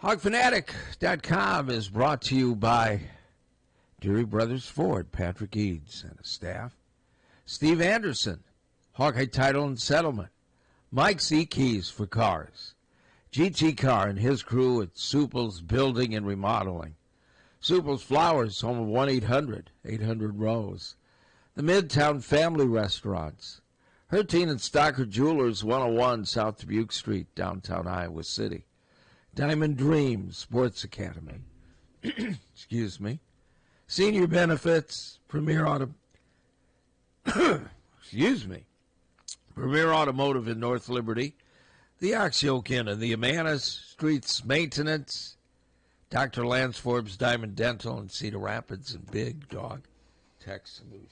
HawkFanatic.com is brought to you by Deary Brothers Ford, Patrick Eads and his staff, Steve Anderson, Hawkeye Title and Settlement, Mike C. Keys for Cars, GT Car and his crew at Supple's Building and Remodeling, Supple's Flowers, home of 1-800-800-ROSE, the Midtown Family Restaurants, Hertine and Stocker Jewelers, 101 South Dubuque Street, downtown Iowa City, Diamond Dreams Sports Academy, excuse me, Senior Benefits, Premier excuse me, Premier Automotive in North Liberty, the Oxyoke Inn and the Amana Streets Maintenance, Dr. Lance Forbes Diamond Dental in Cedar Rapids, and Big Dog Tech Solutions.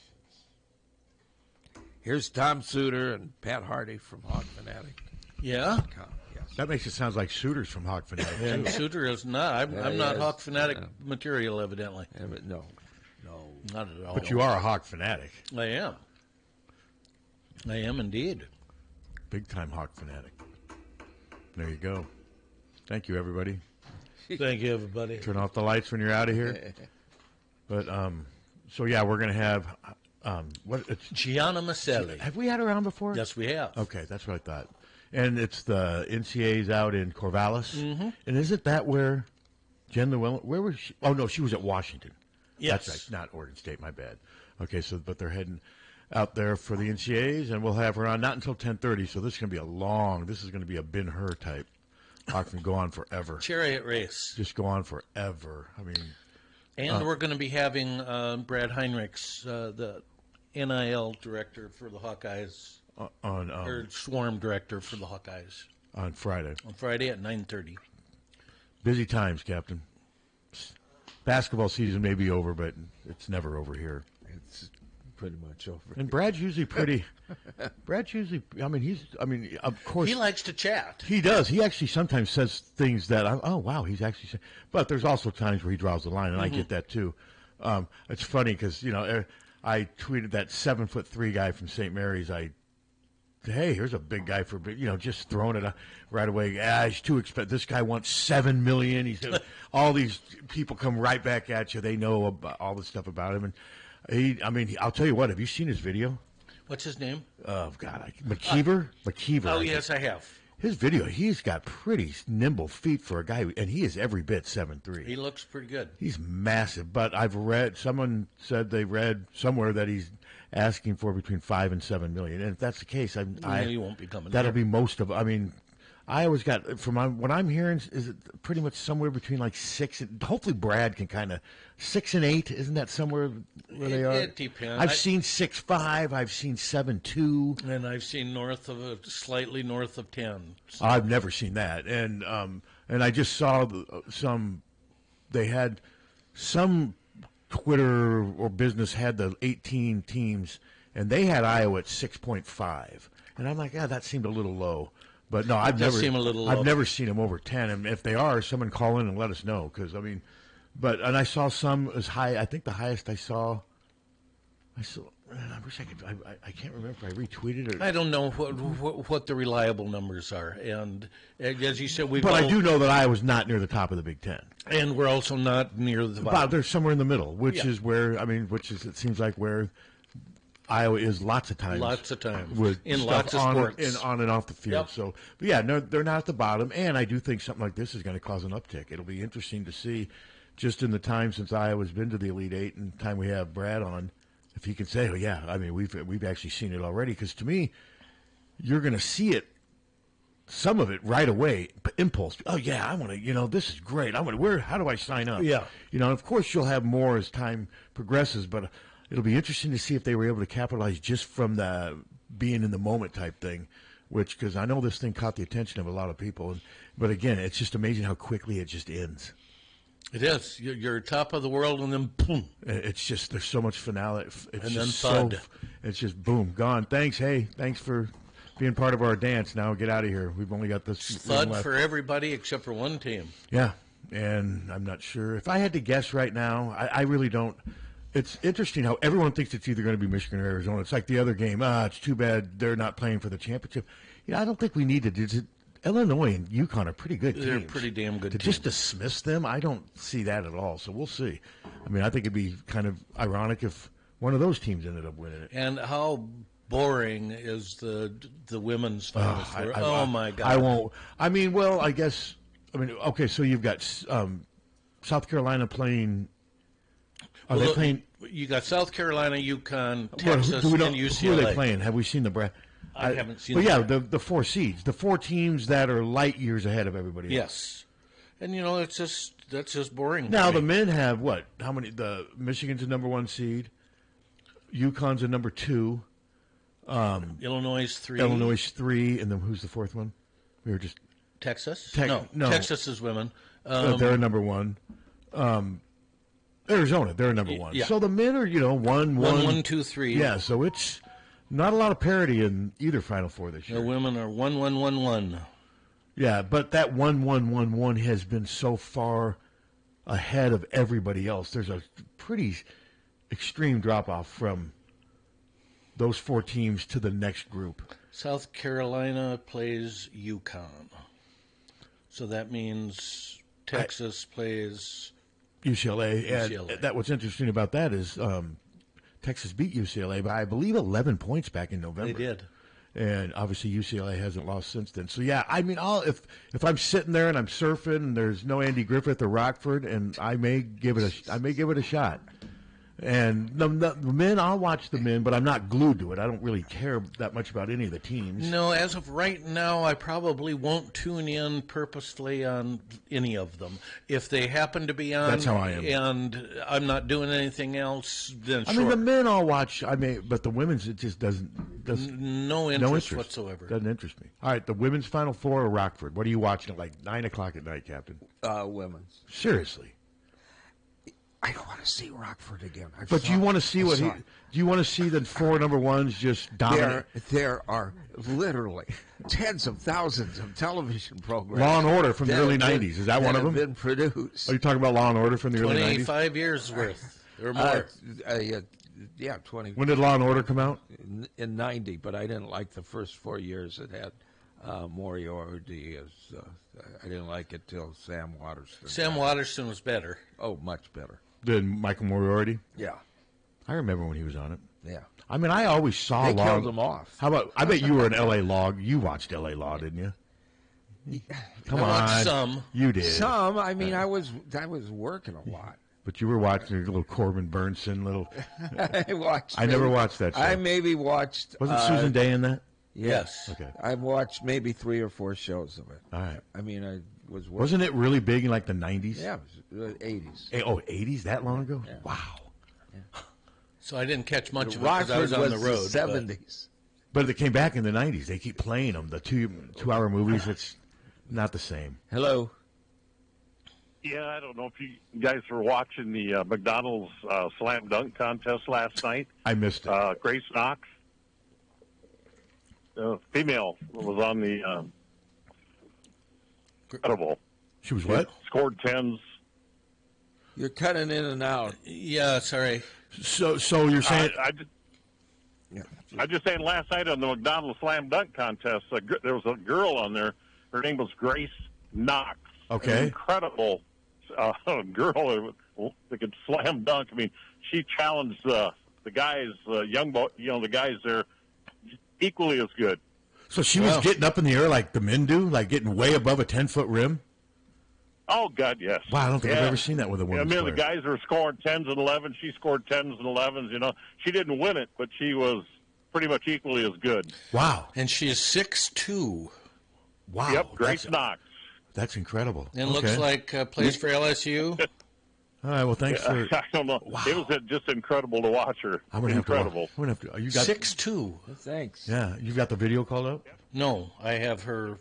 Here's Tom Suter and Pat Harty from Hawk Fanatic. Yeah? Yes. That makes it sound like Suter's from Hawk Fanatic. And Suter is not. I'm not Hawk Fanatic material, evidently. Yeah, but no. Not at all. But you are a Hawk Fanatic. I am. I am indeed. Big time Hawk Fanatic. There you go. Thank you, everybody. Thank you, everybody. Turn off the lights when you're out of here. But, so yeah, we're going to have, it's Gianna Maselli. Have we had her on before? Yes, we have. Okay, that's what I thought. And it's the NCAAs out in Corvallis. Mm-hmm. And isn't that where Jen Llewellyn, where was she? Oh, no, she was at Washington. Yes. That's right, not Oregon State, my bad. Okay, so, but they're heading out there for the NCAAs, and we'll have her on not until 10:30, so this is going to be this is going to be a Ben-Hur type. Hawk can go on forever. Chariot race. Just go on forever. I mean. And we're going to be having Brad Heinrichs, the NIL director for the Hawkeyes, or Swarm director for the Hawkeyes. On Friday. On Friday at 9:30. Busy times, Captain. Basketball season may be over, but it's never over here. It's pretty much over. And Brad's usually pretty. Of course. He likes to chat. He does. He actually sometimes says things that, he's actually saying. But there's also times where he draws the line, and I get that too. It's funny because, I tweeted that 7'3" guy from St. Mary's. Hey, here's a big guy for, just throwing it right away. He's too expensive. This guy wants $7 million. He's all these people come right back at you. They know about all the stuff about him, and I'll tell you what. Have you seen his video? What's his name? Oh God, McKeever. McKeever. Oh yes, I have. His video. He's got pretty nimble feet for a guy, and he is every bit 7'3". He looks pretty good. He's massive. But someone said they read somewhere that he's asking for between $5 and $7 million. And if that's the case, he won't be coming. That'll be most of. I always got what I'm hearing is it pretty much somewhere between like 6 and hopefully Brad can kind of 6 and 8. Isn't that somewhere where they are? It depends. I've seen 6'5". I've seen 7'2". And I've seen slightly north of 10. So. I've never seen that. And I just saw they had some Twitter or business had the 18 teams, and they had Iowa at 6.5. And I'm like, that seemed a little low. But no, I've never seen them over 10. And if they are, someone call in and let us know. Because and I saw some as high. I think the highest I saw. I wish I could. I can't remember if I retweeted it. I don't know what the reliable numbers are. And as you said, I do know that I was not near the top of the Big Ten. And we're also not near the bottom. They're somewhere in the middle, which is where it seems like where Iowa is lots of times. With in lots of sports. On and off the field. Yep. So, but yeah, no, they're not at the bottom. And I do think something like this is going to cause an uptick. It'll be interesting to see, just in the time since Iowa's been to the Elite Eight and the time we have Brad on, if he can say, we've actually seen it already. Because to me, you're going to see it, some of it right away, impulse. Oh, yeah, I want to, this is great. How do I sign up? Yeah. Of course you'll have more as time progresses, but it'll be interesting to see if they were able to capitalize just from the being in the moment type thing, because I know this thing caught the attention of a lot of people. But again, it's just amazing how quickly it just ends. It is. You're top of the world, and then boom. It's just, there's so much finale. And then thud. It's just boom, gone. Thanks. Hey, thanks for being part of our dance. Now get out of here. We've only got this. Thud for everybody except for one team. Yeah, and I'm not sure. If I had to guess right now, I really don't. It's interesting how everyone thinks it's either going to be Michigan or Arizona. It's like the other game. It's too bad they're not playing for the championship. I don't think we need to. Illinois and UConn are pretty good teams. They're pretty damn good teams. Just dismiss them, I don't see that at all. So we'll see. I mean, I think it'd be kind of ironic if one of those teams ended up winning it. And how boring is the women's Final Four? Oh my God! I won't. I mean, well, I guess. I mean, okay. So you've got South Carolina playing. Are they playing? You got South Carolina, UConn, Texas, and UCLA. Who are they playing? Have we seen the bracket? I haven't seen. But yeah, the 4 seeds, the 4 teams that are light years ahead of everybody else. Yes, and that's just boring. Now the men have what? How many? The Michigan's a number 1 seed. UConn's a number 2. Illinois is 3. Illinois is 3, and then who's the 4th one? We were just Texas. No, Texas is women. they're a number 1. Arizona, they're a number 1. Yeah. So the men are 1, 2, 3. Yeah, so it's not a lot of parity in either Final Four this year. The women are 1, 1, 1, 1. Yeah, but that 1, 1, 1, 1 has been so far ahead of everybody else. There's a pretty extreme drop off from those 4 teams to the next group. South Carolina plays UConn, so that means Texas plays UCLA. And that what's interesting about that is Texas beat UCLA by I believe 11 points back in November. They did. And obviously UCLA hasn't lost since then. So yeah, I mean, if I'm sitting there and I'm surfing and there's no Andy Griffith or Rockford, and I may give it a shot. And the men, I'll watch the men, but I'm not glued to it. I don't really care that much about any of the teams. No, as of right now, I probably won't tune in purposely on any of them. If they happen to be on, that's how I am. And I'm not doing anything else, then I mean, the men I'll watch. But the women's, it just doesn't no interest whatsoever. Doesn't interest me. All right, the women's Final Four or Rockford. What are you watching at like 9 o'clock at night, Captain? Women's. Seriously. I don't want to see Rockford again. But you want to see do you want to see the 4 number 1s just dominate? There are literally tens of thousands of television programs. Law and Order from the early 90s. Is that one of them? Been produced. Are you talking about Law and Order from the early 90s? 25 years worth or more. Yeah, 20. When did Law and Order come out? In 90, but I didn't like the first 4 years it had. Moriarty I didn't like it till Sam Waterston. Sam Waterston was better. Oh, much better. Than Michael Moriarty? Yeah. I remember when he was on it. Yeah. I mean, I always saw They killed him off. How about, I bet you were an L.A. Law. You watched L.A. Law, didn't you? Come on. Watched some. You did. Some. I mean, I was working a lot. But you were watching a little Corbin Burnson, little. I never watched that show. I maybe watched. Wasn't Susan Day in that? Yes. Okay. I've watched maybe 3 or 4 shows of it. All right. I mean, I was. Wasn't it really big in like the 90s? Yeah, it was 80s. Oh, 80s? That long ago? Yeah. Wow. Yeah. So I didn't catch much of it because I was on the road. The 70s. But it came back in the 90s. They keep playing them. The 2-hour movies, it's not the same. Hello. Yeah, I don't know if you guys were watching the McDonald's slam dunk contest last night. I missed it. Grace Knox, female, was on the incredible. She was what? Scored 10s. You're cutting in and out. Yeah, sorry. So you're saying? I'm just saying. Last night on the McDonald's slam dunk contest, there was a girl on there. Her name was Grace Knox. Okay. An incredible girl that could slam dunk. I mean, she challenged the guys, the guys there, equally as good. So she was getting up in the air like the men do, like getting way above a 10-foot rim? Oh, God, yes. Wow, I don't think I've ever seen that with a woman. The guys were scoring 10s and 11s. She scored 10s and 11s. She didn't win it, but she was pretty much equally as good. Wow. And she is 6'2". Wow. Yep, Grace Knox. That's incredible. And looks like plays for LSU. All right, well, thanks for... I don't know. Wow. It was just incredible to watch her. I'm gonna incredible. Have to. You got 6'2". Thanks. Yeah, you've got the video called up? No, I have her...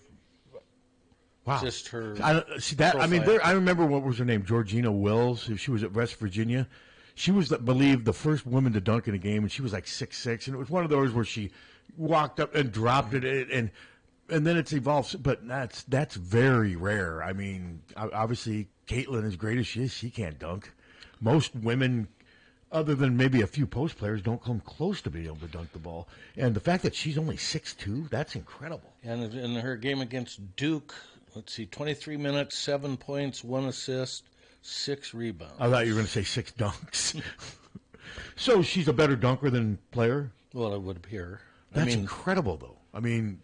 Wow. Just her. See that? Profile. I mean, I remember what was her name, Georgina Wills. She was at West Virginia. She was, believed, the first woman to dunk in a game, and she was like 6'6", and it was one of those where she walked up and dropped it, and then it's evolved. But that's very rare. I mean, obviously, Caitlin, as great as she is, she can't dunk. Most women other than maybe a few post players, don't come close to being able to dunk the ball. And the fact that she's only 6'2", that's incredible. And in her game against Duke, let's see, 23 minutes, 7 points, 1 assist, 6 rebounds. I thought you were going to say 6 dunks. So she's a better dunker than player? Well, it would appear. That's incredible, though. I mean,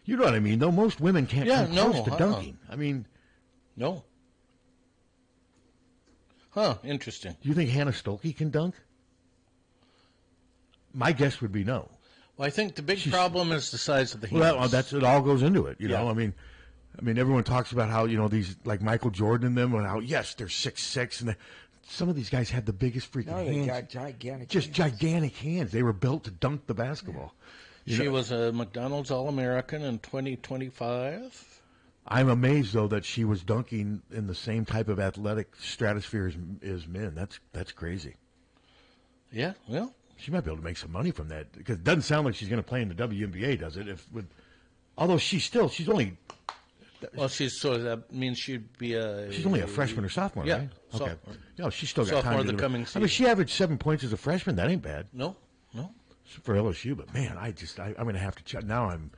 you know what I mean, though? Most women can't come close to dunking. I mean... No. Huh, interesting. Do you think Hannah Stolke can dunk? My guess would be no. Well, I think the big problem is the size of the hands. Well, it all goes into it, you know. I mean, everyone talks about how, you know, these, like Michael Jordan and them, and how, yes, they're 6'6", and some of these guys had the biggest freaking hands. Got gigantic Just hands. gigantic hands. They were built to dunk the basketball. Yeah. She was a McDonald's All-American in 2025. I'm amazed, though, that she was dunking in the same type of athletic stratosphere as men. That's crazy. Yeah, well. She might be able to make some money from that, because it doesn't sound like she's going to play in the WNBA, does it? Although she's only... Well, so that means she'd be she's only a freshman or sophomore, right? Okay. Sophomore. No, she's still got time to do coming it. season. I mean, she averaged 7 points as a freshman. That ain't bad. No. For LSU, but man, I'm going to have to check. Now I'm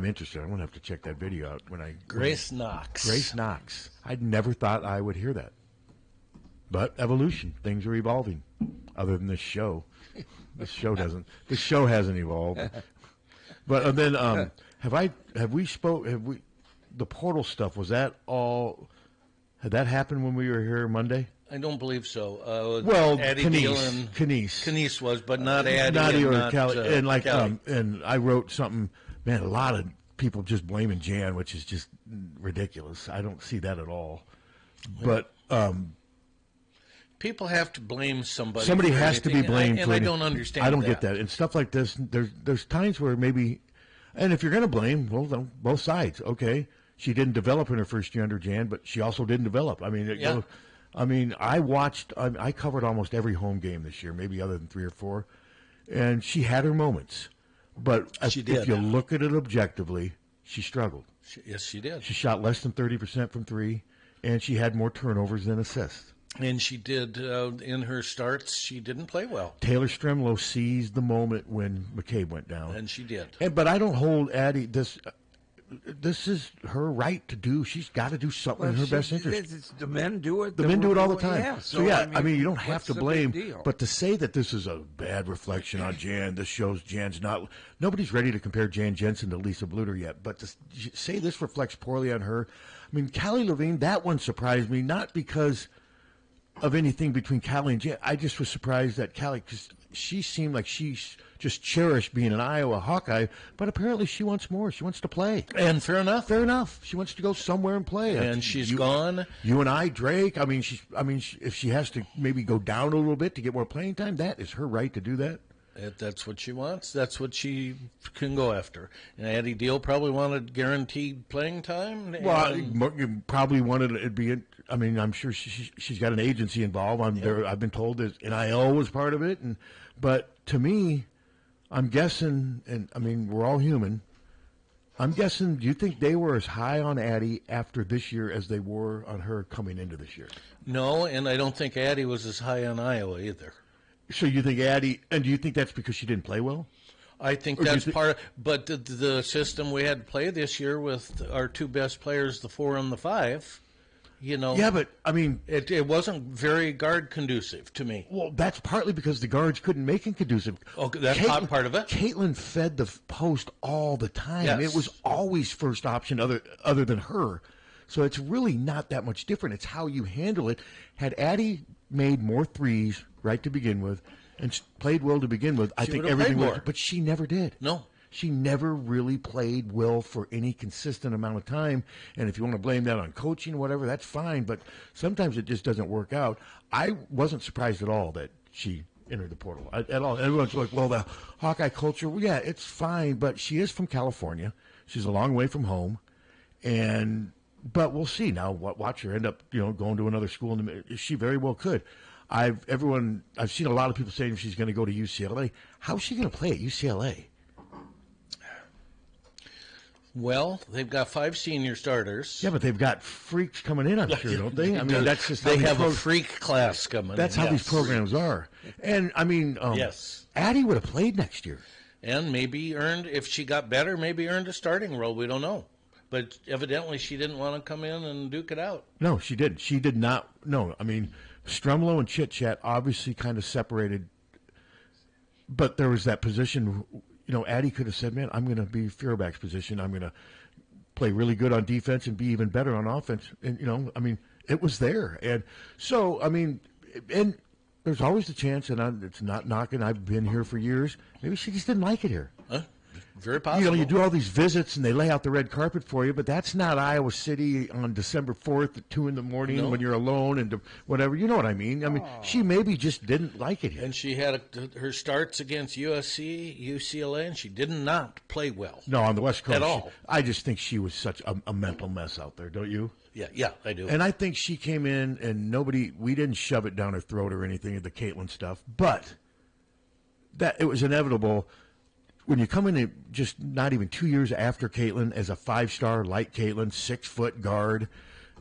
interested. I'm going to have to check that video out Grace Knox. Grace Knox. I'd never thought I would hear that. But evolution, things are evolving. Other than this show, this show hasn't evolved. But then the portal stuff, was that all? Had that happened when we were here Monday? I don't believe so. Addie Knies was, but not Addie or Callie. And Callie. And I wrote something. Man, a lot of people just blaming Jan, which is just ridiculous. I don't see that at all. But people have to blame somebody. Somebody has to be blamed. And I don't understand. I don't get that. And stuff like this. There's times where maybe, and if you're going to blame, well, both sides. Okay, she didn't develop in her first year under Jan, but she also didn't develop. I mean, I covered almost every home game this year, maybe other than 3 or 4, and she had her moments. But if you look at it objectively, she struggled. Yes, she did. She shot less than 30% from 3, and she had more turnovers than assists. And she did, in her starts, she didn't play well. Taylor Stremlow seized the moment when McCabe went down. And she did. But I don't hold Addie this. This is her right to do. She's got to do something in her best interest. The men do it. The men do it all the time. Yeah, so I mean, you don't have to blame. But to say that this is a bad reflection on Jan, this shows Jan's not. Nobody's ready to compare Jan Jensen to Lisa Bluter yet. But to say this reflects poorly on her, I mean, Callie Levine, that one surprised me, not because of anything between Callie and Jan. I just was surprised that Callie, because she seemed like she's just cherished being an Iowa Hawkeye, but apparently she wants more. She wants to play. And fair enough. Fair enough. She wants to go somewhere and play. And she's gone. You and I, Drake. If she has to maybe go down a little bit to get more playing time, that is her right to do that. If that's what she wants, that's what she can go after. And Addie Deal probably wanted guaranteed playing time. Well, you probably wanted it to be. I mean, I'm sure she's got an agency involved. I've been told that NIL was part of it, but to me, I'm guessing, and I mean, we're all human. I'm guessing, do you think they were as high on Addie after this year as they were on her coming into this year? No, and I don't think Addie was as high on Iowa either. So you think Addie, and do you think that's because she didn't play well? I think that's part of, but the system we had to play this year with our 2 best players, the 4 and the 5, Yeah, but, I mean. It wasn't very guard conducive to me. Well, that's partly because the guards couldn't make it conducive. Oh, that's part of it. Caitlin fed the post all the time. Yes. It was always first option other than her. So it's really not that much different. It's how you handle it. Had Addie made more threes right to begin with and played well to begin with, I think everything would. But she never did. No. She never really played well for any consistent amount of time. And if you want to blame that on coaching or whatever, that's fine. But sometimes it just doesn't work out. I wasn't surprised at all that she entered the portal at all. Everyone's like, well, the Hawkeye culture, well, yeah, it's fine. But she is from California. She's a long way from home. But we'll see now. Watch her end up, going to another school. She very well could. I've seen a lot of people saying she's going to go to UCLA. How's she going to play at UCLA? Well, they've got 5 senior starters. Yeah, but they've got freaks coming in, I'm sure, don't they? I mean, that's just how they have a freak class coming. That's how these programs are. And I mean, yes, Addie would have played next year, and maybe earned, if she got better, maybe earned a starting role. We don't know, but evidently she didn't want to come in and duke it out. No, she didn't. She did not. No, I mean, Strumlow and Chit Chat obviously kind of separated, but there was that position. You know, Addie could have said, man, I'm going to be Fearback's position. I'm going to play really good on defense and be even better on offense. And, you know, I mean, it was there. And so, I mean, and there's always the chance, and it's not knocking, I've been here for years, maybe she just didn't like it here. Very possible. You know, you do all these visits and they lay out the red carpet for you, but that's not Iowa City on December 4th at 2 in the morning when you're alone and whatever. You know what I mean? I mean, she maybe just didn't like it here. And she had her starts against USC, UCLA, and she did not play well. No, on the West Coast. At all. I just think she was such a mental mess out there, don't you? Yeah, I do. And I think she came in and we didn't shove it down her throat or anything of the Caitlin stuff, but that it was inevitable. When you come in just not even 2 years after Caitlin as a 5-star, like Caitlin, 6-foot guard,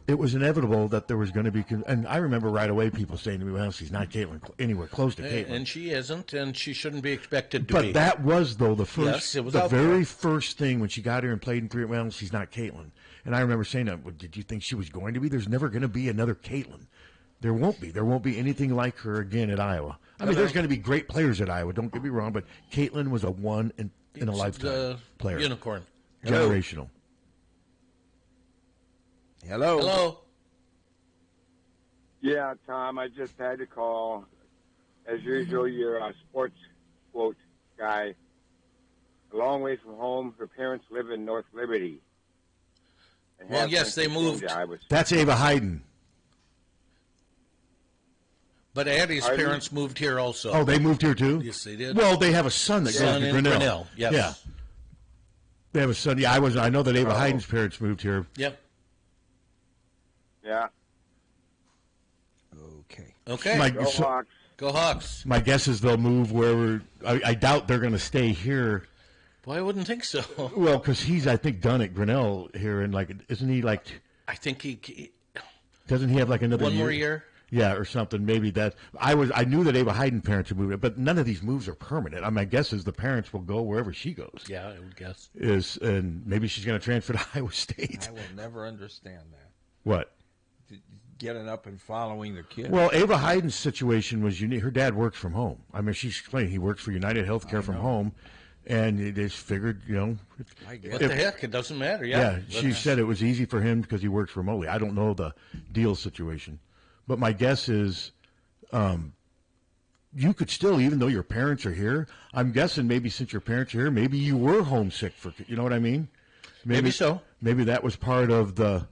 it was inevitable that there was going to be. And I remember right away people saying to me, well, she's not Caitlin anywhere close to Caitlin. And she isn't, and she shouldn't be expected to be. But that was, though, the first, yes, the very first thing when she got here and played in 3, well, she's not Caitlin. And I remember saying, well, did you think she was going to be? There's never going to be another Caitlin. There won't be. There won't be anything like her again at Iowa. I mean, there's going to be great players at Iowa, don't get me wrong, but Caitlin was a one in a lifetime player. Unicorn. Generational. Hello. Yeah, Tom, I just had to call. As usual, you're a sports quote guy. A long way from home. Her parents live in North Liberty. Well, yes, they moved. That's Ava Hayden. But Addie's parents moved here also. Oh, they moved here too? Yes, they did. Well, they have a son that goes to Grinnell. Yes. Yeah. They have a son. Yeah, I know that Ava Hayden's parents moved here. Yep. Yeah. Okay. Go Hawks. Go Hawks. My guess is they'll move wherever. I doubt they're going to stay here. Well, I wouldn't think so. Well, because he's, I think, done at Grinnell here, and isn't he like? I think he doesn't he have like another one more year? Yeah, or something. Maybe that. I knew that Ava Hayden parents had moved, but none of these moves are permanent. My guess is the parents will go wherever she goes. Yeah, I would guess. And maybe she's going to transfer to Iowa State. I will never understand that. What? Getting up and following the kid. Well, Ava Hayden's situation was unique. Her dad works from home. I mean, she's explained he works for United Healthcare from home, and they just figured, what the heck? It doesn't matter. Yeah. She said it was easy for him because he works remotely. I don't know the deal situation. But my guess is you could still, even though your parents are here, I'm guessing maybe since your parents are here, maybe you were homesick for, you know what I mean? Maybe so. Maybe that was part of the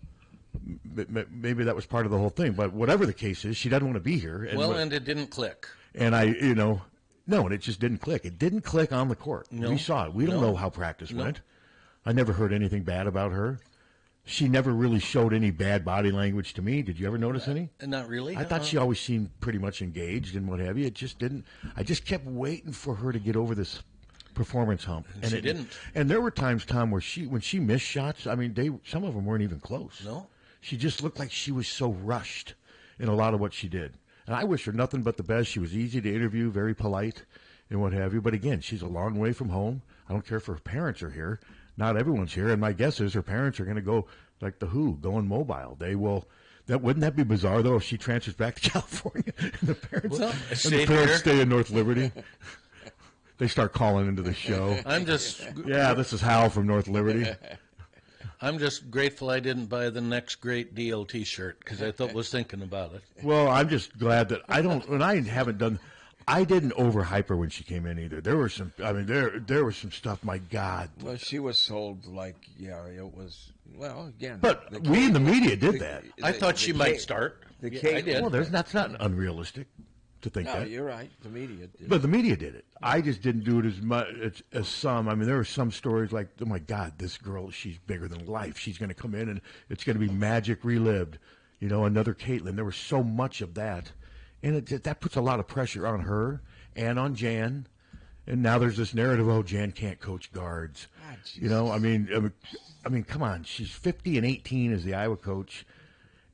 whole thing. But whatever the case is, she doesn't want to be here. And it didn't click. And and it just didn't click. It didn't click on the court. No. We saw it. We don't know how practice went. I never heard anything bad about her. She never really showed any bad body language to me. Did you ever notice any? Not really. I thought she always seemed pretty much engaged and what have you. It just didn't. I just kept waiting for her to get over this performance hump, and she didn't. And there were times, Tom, where when she missed shots, I mean, some of them weren't even close. No, she just looked like she was so rushed in a lot of what she did. And I wish her nothing but the best. She was easy to interview, very polite, and what have you. But again, she's a long way from home. I don't care if her parents are here. Not everyone's here, and my guess is her parents are going to go like the Who, going mobile. They will. Wouldn't that be bizarre though if she transfers back to California and the parents stay in North Liberty? They start calling into the show. This is Hal from North Liberty. I'm just grateful I didn't buy the Next Great Deal T-shirt because I was thinking about it. Well, I'm just glad that I didn't overhype her when she came in either. There were some. I mean, there was some stuff. My God. Well, she was sold like it was. Well, again. But we in the media did that. I thought she might start. I did. Well, that's not unrealistic to think that. No, you're right. The media did. But the media did it. I just didn't do it as much as some. I mean, there were some stories like, oh my God, this girl, she's bigger than life. She's going to come in and it's going to be magic relived. Another Caitlin. There was so much of that. And that puts a lot of pressure on her and on Jan And now there's this narrative, oh, Jan can't coach guards. You know, I mean, come on. She's 50-18 as the Iowa coach.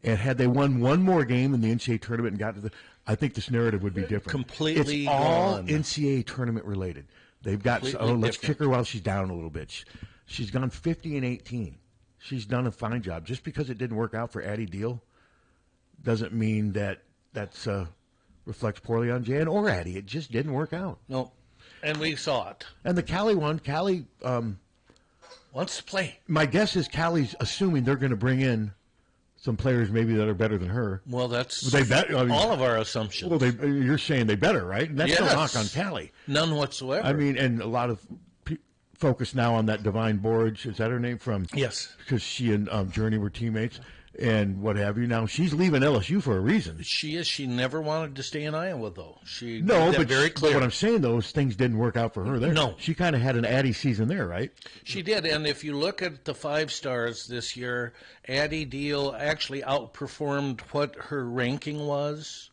And had they won one more game in the NCAA tournament and got to I think this narrative would be different. Completely It's all gone. NCAA tournament related. They've got, let's different. kick her while she's down a little bit. She's gone 50-18. She's done a fine job. Just because it didn't work out for Addie Deal doesn't mean that's reflects poorly on Jan or Addie. It just didn't work out. No. And we saw it. And the Callie one, wants to play. My guess is Callie's assuming they're going to bring in some players maybe that are better than her. Well, that's all of our assumptions. Well, you're saying they better, right? And that's Yes. no knock on Callie. None whatsoever. I mean, and a lot of focus now on that Divine Borge. Is that her name from? Yes. Because she and Journey were teammates and what have you. Now, she's leaving LSU for a reason. She is. She never wanted to stay in Iowa, though. She No, made that but very clear. But what I'm saying, those things didn't work out for her there. No. She kind of had an Addie season there, right? She did, and if you look at the 5 stars this year, Addie Deal actually outperformed what her ranking was.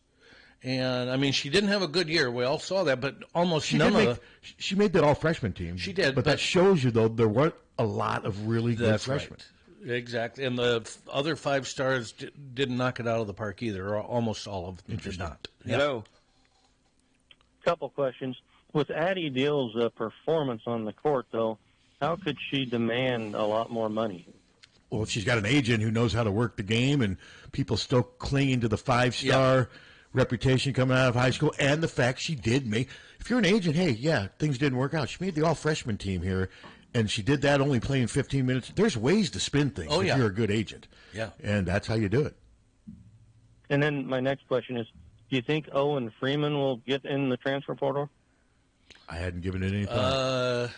And, I mean, she didn't have a good year. We all saw that, but almost She made that all-freshman team. She did, But that shows you, though, there weren't a lot of really good freshmen. Right. Exactly. And the other 5 stars didn't knock it out of the park either, or almost all of them did not. Hello. Couple questions. With Addie Deal's performance on the court, though, how could she demand a lot more money? Well, she's got an agent who knows how to work the game, and people still clinging to the 5-star reputation coming out of high school, and the fact she did make. If you're an agent, hey, yeah, things didn't work out. She made the all-freshman team here, and she did that only playing 15 minutes. There's ways to spin things if you're a good agent. Yeah. And that's how you do it. And then my next question is, do you think Owen Freeman will get in the transfer portal? I hadn't given it any thought.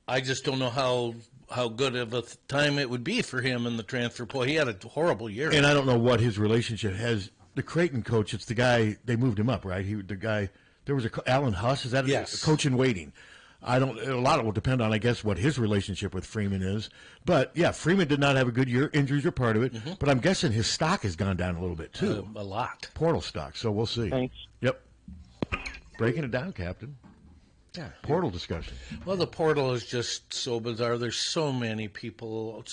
I just don't know how good of a time it would be for him in the transfer portal. He had a horrible year. And I don't know what his relationship has. The Creighton coach, it's the guy, they moved him up, right? There was Alan Huss, is that a coach in waiting? A lot of it will depend on, I guess, what his relationship with Freeman is. But, yeah, Freeman did not have a good year. Injuries are part of it. Mm-hmm. But I'm guessing his stock has gone down a little bit, too. A lot. Portal stock, so we'll see. Thanks. Yep. Breaking it down, Captain. Yeah. Portal discussion. Well, the portal is just so bizarre. There's so many people,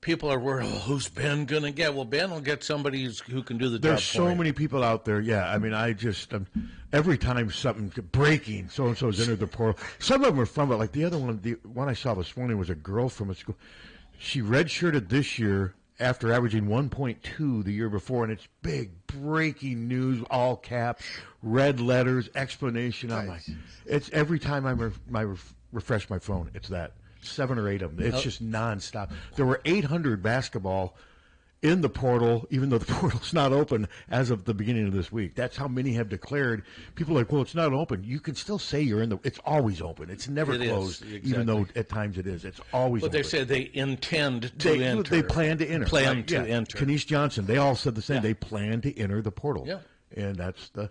people are worried, who's Ben going to get? Well, Ben will get somebody who can do the job There's for so him. many people out there. Yeah, I mean, every time something breaking, so-and-so's entered the portal. Some of them are from it. Like the one I saw this morning was a girl from a school. She redshirted this year after averaging 1.2 the year before, and it's big breaking news, all caps, red letters, explanation. Nice. It's every time I refresh my phone, it's that. 7 or 8 of them. It's just nonstop. There were 800 basketball in the portal, even though the portal's not open as of the beginning of this week. That's how many have declared. People are like, well, it's not open. You can still say you're in the. It's always open. It's never closed, even though at times it is. It's always But open. they said they intend to enter. They plan to enter. Plan to enter. Kenise Johnson, they all said the same. They plan to enter the portal. Yeah. And that's the.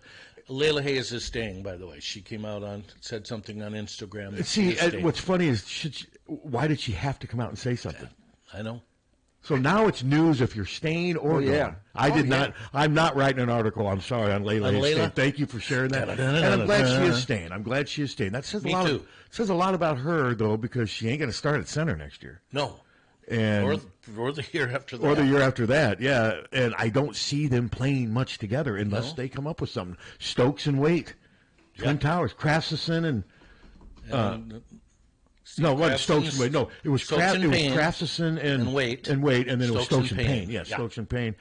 Layla Hayes is staying, by the way. She came out said something on Instagram. See, what's funny is, why did she have to come out and say something? I know. So now it's news if you're staying or going. I did not. I'm not writing an article. I'm sorry on Layla. Layla? Thank you for sharing that. And I'm glad she is staying. I'm glad she is staying. That says a lot. Says a lot about her though, because she ain't going to start at center next year. No. And or the year after that. Or the year after that, yeah. And I don't see them playing much together unless they come up with something. Stokes and Waite, Twin Towers, Craftsison and no, it wasn't Stokes and Waite. No, it was Craftsison and Waite, and then it was Stokes and Payne. Yeah, Stokes and Payne.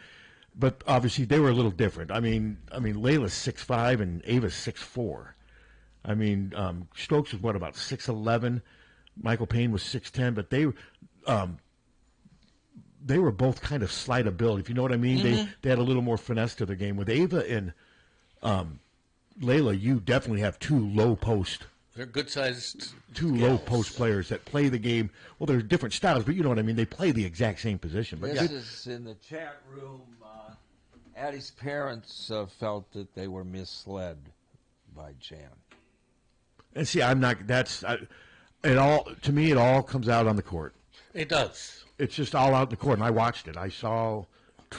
But obviously they were a little different. I mean, Layla's 6'5" and Ava's 6'4". I mean, Stokes was about 6'11". Michael Payne was 6'10", but they were both kind of slight of build, if you know what I mean. Mm-hmm. They had a little more finesse to their game. With Ava and Layla, you definitely have two low post. They're good-sized low post players that play the game. Well, they're different styles, but you know what I mean. They play the exact same position. But this is in the chat room. Addie's parents felt that they were misled by Jan. And see, I'm not. To me, it all comes out on the court. It does. It's just all out in the court, and I watched it. I saw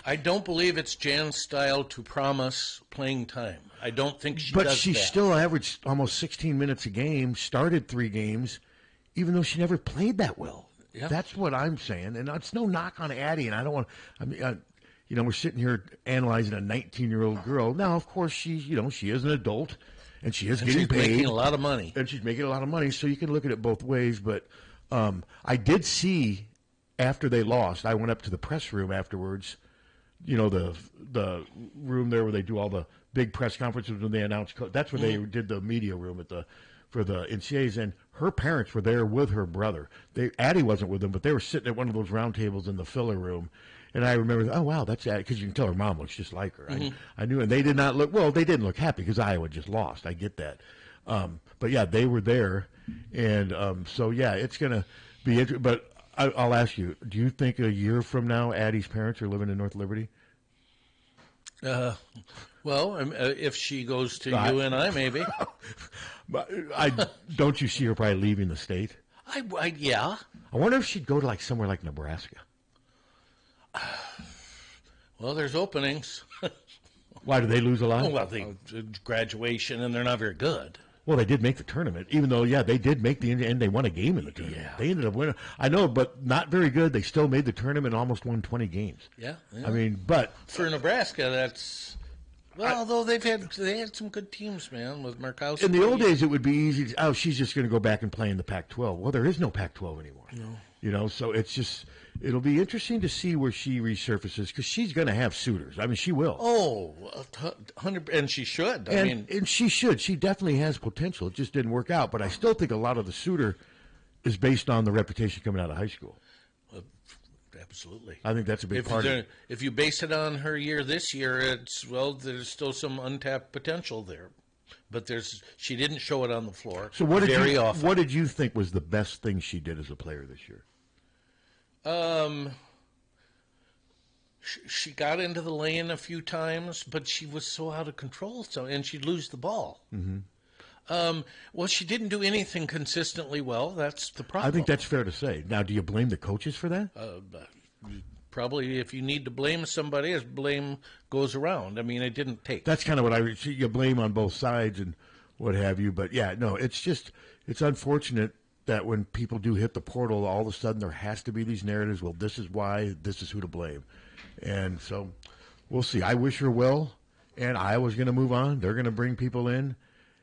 I don't believe it's Jan's style to promise playing time. I don't think she But does she that. still averaged almost 16 minutes a game, started 3 games, even though she never played that well. Yeah. That's what I'm saying. And it's no knock on Addie, and I don't want I mean, we're sitting here analyzing a 19-year-old girl. Now, of course, she is an adult, and she is getting paid. She's making a lot of money. And she's making a lot of money, so you can look at it both ways. But I did see, after they lost, I went up to the press room afterwards, the room there where they do all the big press conferences when they announce. That's where they did the media room for the NCAAs, and her parents were there with her brother. Addie wasn't with them, but they were sitting at one of those round tables in the filler room. And I remember, oh, wow, that's Addie, because you can tell her mom looks just like her. I knew, and they did not look, well, they didn't look happy because Iowa just lost. I get that. But, yeah, they were there. And so, yeah, it's going to be interesting. But I'll ask you, do you think a year from now Addie's parents are living in North Liberty? Well, if she goes to UNI, maybe. Don't you see her probably leaving the state? Yeah. I wonder if she'd go to somewhere like Nebraska. Well, there's openings. Why, did they lose a lot? Oh, well, graduation, and they're not very good. Well, they did make the tournament, even though, they did make the end. They won a game in the tournament. Yeah. They ended up winning. I know, but not very good. They still made the tournament and almost won 20 games. Yeah. I mean, but for Nebraska, that's although they had some good teams, man, with Markowski. In the old days, it would be easy. She's just going to go back and play in the Pac-12. Well, there is no Pac-12 anymore. No. So it'll be interesting to see where she resurfaces because she's going to have suitors. I mean, she will. Oh, 100, and she should. And she should. She definitely has potential. It just didn't work out. But I still think a lot of the suitor is based on the reputation coming out of high school. Absolutely. I think that's a big part of it. If you base it on her year this year, there's still some untapped potential there. But she didn't show it on the floor. So what did you think was the best thing she did as a player this year? She got into the lane a few times, but she was so out of control, and she'd lose the ball. Mm-hmm. Well, she didn't do anything consistently well. That's the problem. I think that's fair to say. Now, do you blame the coaches for that? Probably, if you need to blame somebody, as blame goes around. I mean, it didn't take. That's kind of what you blame on both sides and what have you. But yeah, no, it's unfortunate that when people do hit the portal, all of a sudden there has to be these narratives. Well, this is why. This is who to blame. And so we'll see. I wish her well. And Iowa's going to move on. They're going to bring people in.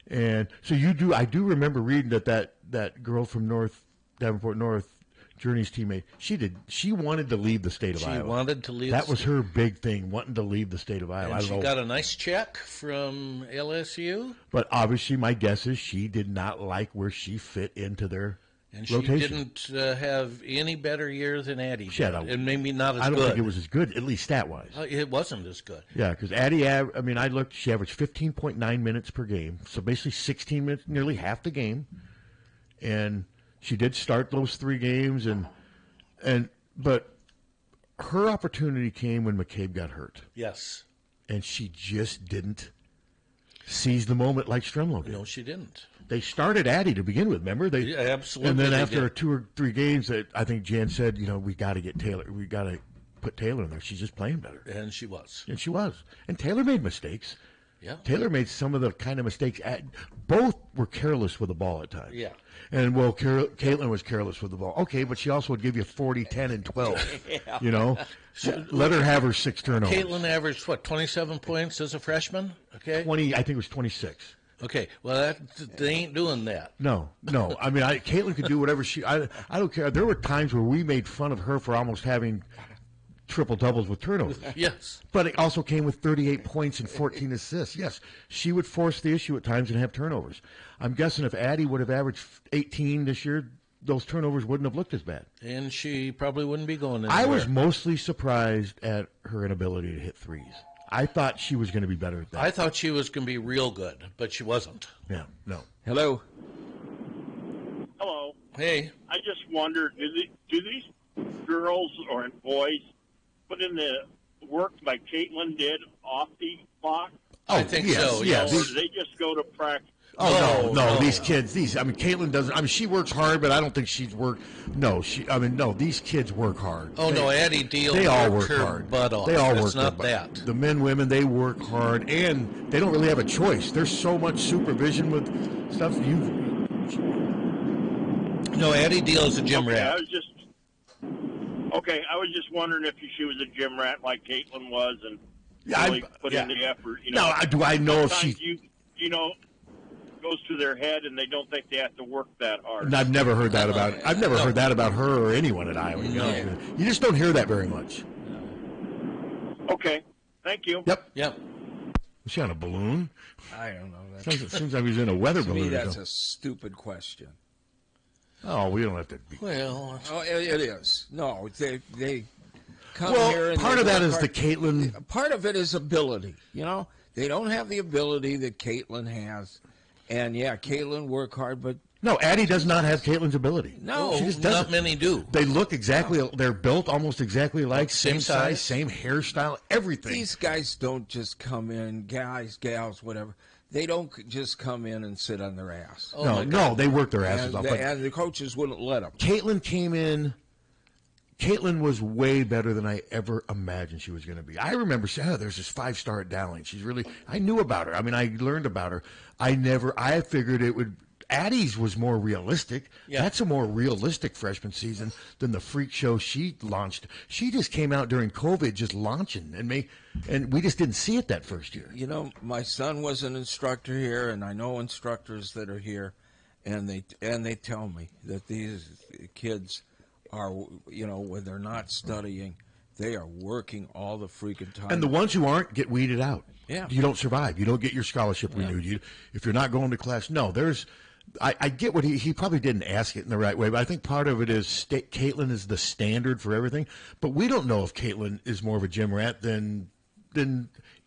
And so I do remember reading that girl from Davenport North, Journey's teammate, she wanted to leave the state of Iowa. She wanted to leave. That was her big thing, wanting to leave the state of Iowa. And she got a nice check from LSU. But obviously, my guess is she did not like where she fit into their rotation. She didn't have any better year than Addie did. And maybe not as good. I don't think it was as good, at least stat-wise. It wasn't as good. Yeah, because Addie, I looked, she averaged 15.9 minutes per game, so basically 16 minutes, nearly half the game. And she did start those 3 games, but her opportunity came when McCabe got hurt. Yes. And she just didn't seize the moment like Stremlo did. No, she didn't. They started Addie to begin with, remember? Yeah, absolutely. And then after 2 or 3 games, that I think Jan said, we got to get Taylor. We got to put Taylor in there. She's just playing better. And she was. And Taylor made mistakes. Yeah. Taylor made some of the kind of mistakes. Both were careless with the ball at times. Yeah. And, well, Caitlin was careless with the ball. Okay, but she also would give you 40, 10, and 12. Yeah. Let her have her 6 turnovers. Caitlin averaged, 27 points as a freshman? Okay. 20, I think it was 26. Okay, well, they ain't doing that. No. I mean, Caitlin could do whatever I don't care. There were times where we made fun of her for almost having triple doubles with turnovers. Yes. But it also came with 38 points and 14 assists. Yes, she would force the issue at times and have turnovers. I'm guessing if Addie would have averaged 18 this year, those turnovers wouldn't have looked as bad. And she probably wouldn't be going anywhere. I was mostly surprised at her inability to hit threes. I thought she was going to be better at that. I thought she was going to be real good, but she wasn't. Yeah, no. Hello. Hello. Hey. I just wonder, do these girls or boys put in the work like Caitlin did off the clock? I think so. Yeah. Or do they just go to practice? Oh no! These kids, Caitlin doesn't. I mean, she works hard, but I don't think she's worked. No, these kids work hard. Oh no, Addie Deal. They all work her hard. butt off. They all it's work. not that. The men, women, they work hard, and they don't really have a choice. There's so much supervision with stuff. No, Addie Deal is a gym rat. I was just wondering if she was a gym rat like Caitlin was, and really put in the effort. No, do I know if she? Goes to their head, and they don't think they have to work that hard. I've never heard that about. I've never heard that about her or anyone at Iowa. You just don't hear that very much. Okay, thank you. Yep. Was she on a balloon? I don't know. It seems like he was in a weather balloon. To me, that's a stupid question. Oh, we don't have to be. Well, it is. No, they come here. And part of that is the Caitlin. Part of it is ability. They don't have the ability that Caitlin has. And, Caitlin work hard, but... No, Addie does not have Caitlin's ability. No, she just doesn't. Not many do. They look exactly... They're built almost exactly like, same size, same hairstyle, everything. These guys don't just come in, guys, gals, whatever. They don't just come in and sit on their ass. No, they work their asses off. And the coaches wouldn't let them. Caitlin came in... Caitlin was way better than I ever imagined she was going to be. I remember saying, there's this 5-star at Dowling. I knew about her. I mean, I learned about her. I figured it would, Addie's was more realistic. Yeah. That's a more realistic freshman season than the freak show she launched. She just came out during COVID just launching, and we just didn't see it that first year. My son was an instructor here, and I know instructors that are here, and they tell me that these kids are, when they're not studying, they are working all the freaking time. And the ones who aren't get weeded out. Yeah. You don't survive. You don't get your scholarship renewed. If you're not going to class, I get what he probably didn't ask it in the right way, but I think part of it is Caitlin is the standard for everything. But we don't know if Caitlin is more of a gym rat than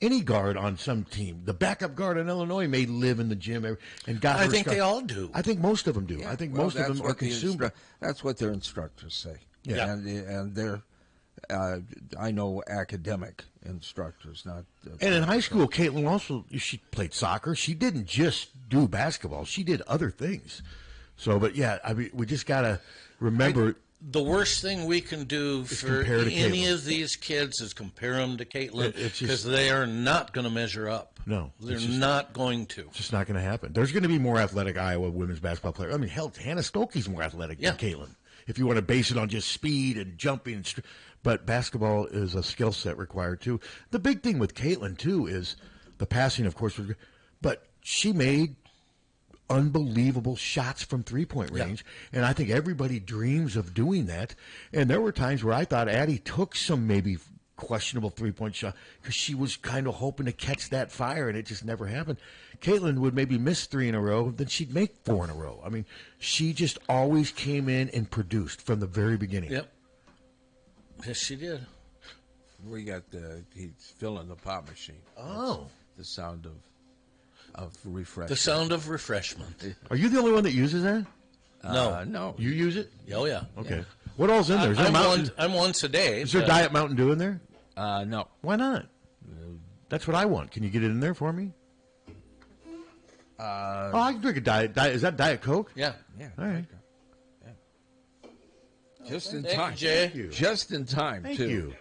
any guard on some team. The backup guard in Illinois may live in the gym and got. I think they all do. I think most of them do. Yeah, I think most of them are consumed. That's what their instructors say. Yeah, and they're. I know academic instructors, not. And in high school, Caitlin also she played soccer. She didn't just do basketball; she did other things. So, but we just gotta remember. The worst thing we can do for any of these kids is compare them to Caitlin, because they are not going to measure up. No. They're not going to. It's just not going to happen. There's going to be more athletic Iowa women's basketball players. I mean, hell, Hannah Stokey's more athletic than Caitlin, if you want to base it on just speed and jumping. But basketball is a skill set required, too. The big thing with Caitlin, too, is the passing, of course. But she made unbelievable shots from three-point range, and I think everybody dreams of doing that. And there were times where I thought Addie took some maybe questionable three-point shot because she was kind of hoping to catch that fire, and it just never happened. Caitlin would maybe miss 3 in a row, then she'd make 4 in a row. I mean, she just always came in and produced from the very beginning. Yep. Yes, she did. We got he's filling the pop machine. Oh. That's the sound of refreshment. The sound of refreshment. Are you the only one that uses that? No. You use it? Oh, yeah. Okay. Yeah. What all's in there? Is there I'm once a day. Is there Diet Mountain Dew in there? No. Why not? That's what I want. Can you get it in there for me? I can drink a Diet. Is that Diet Coke? Yeah. All right. Just in Thank time. You, Jay. Thank you. Just in time, Thank too. you.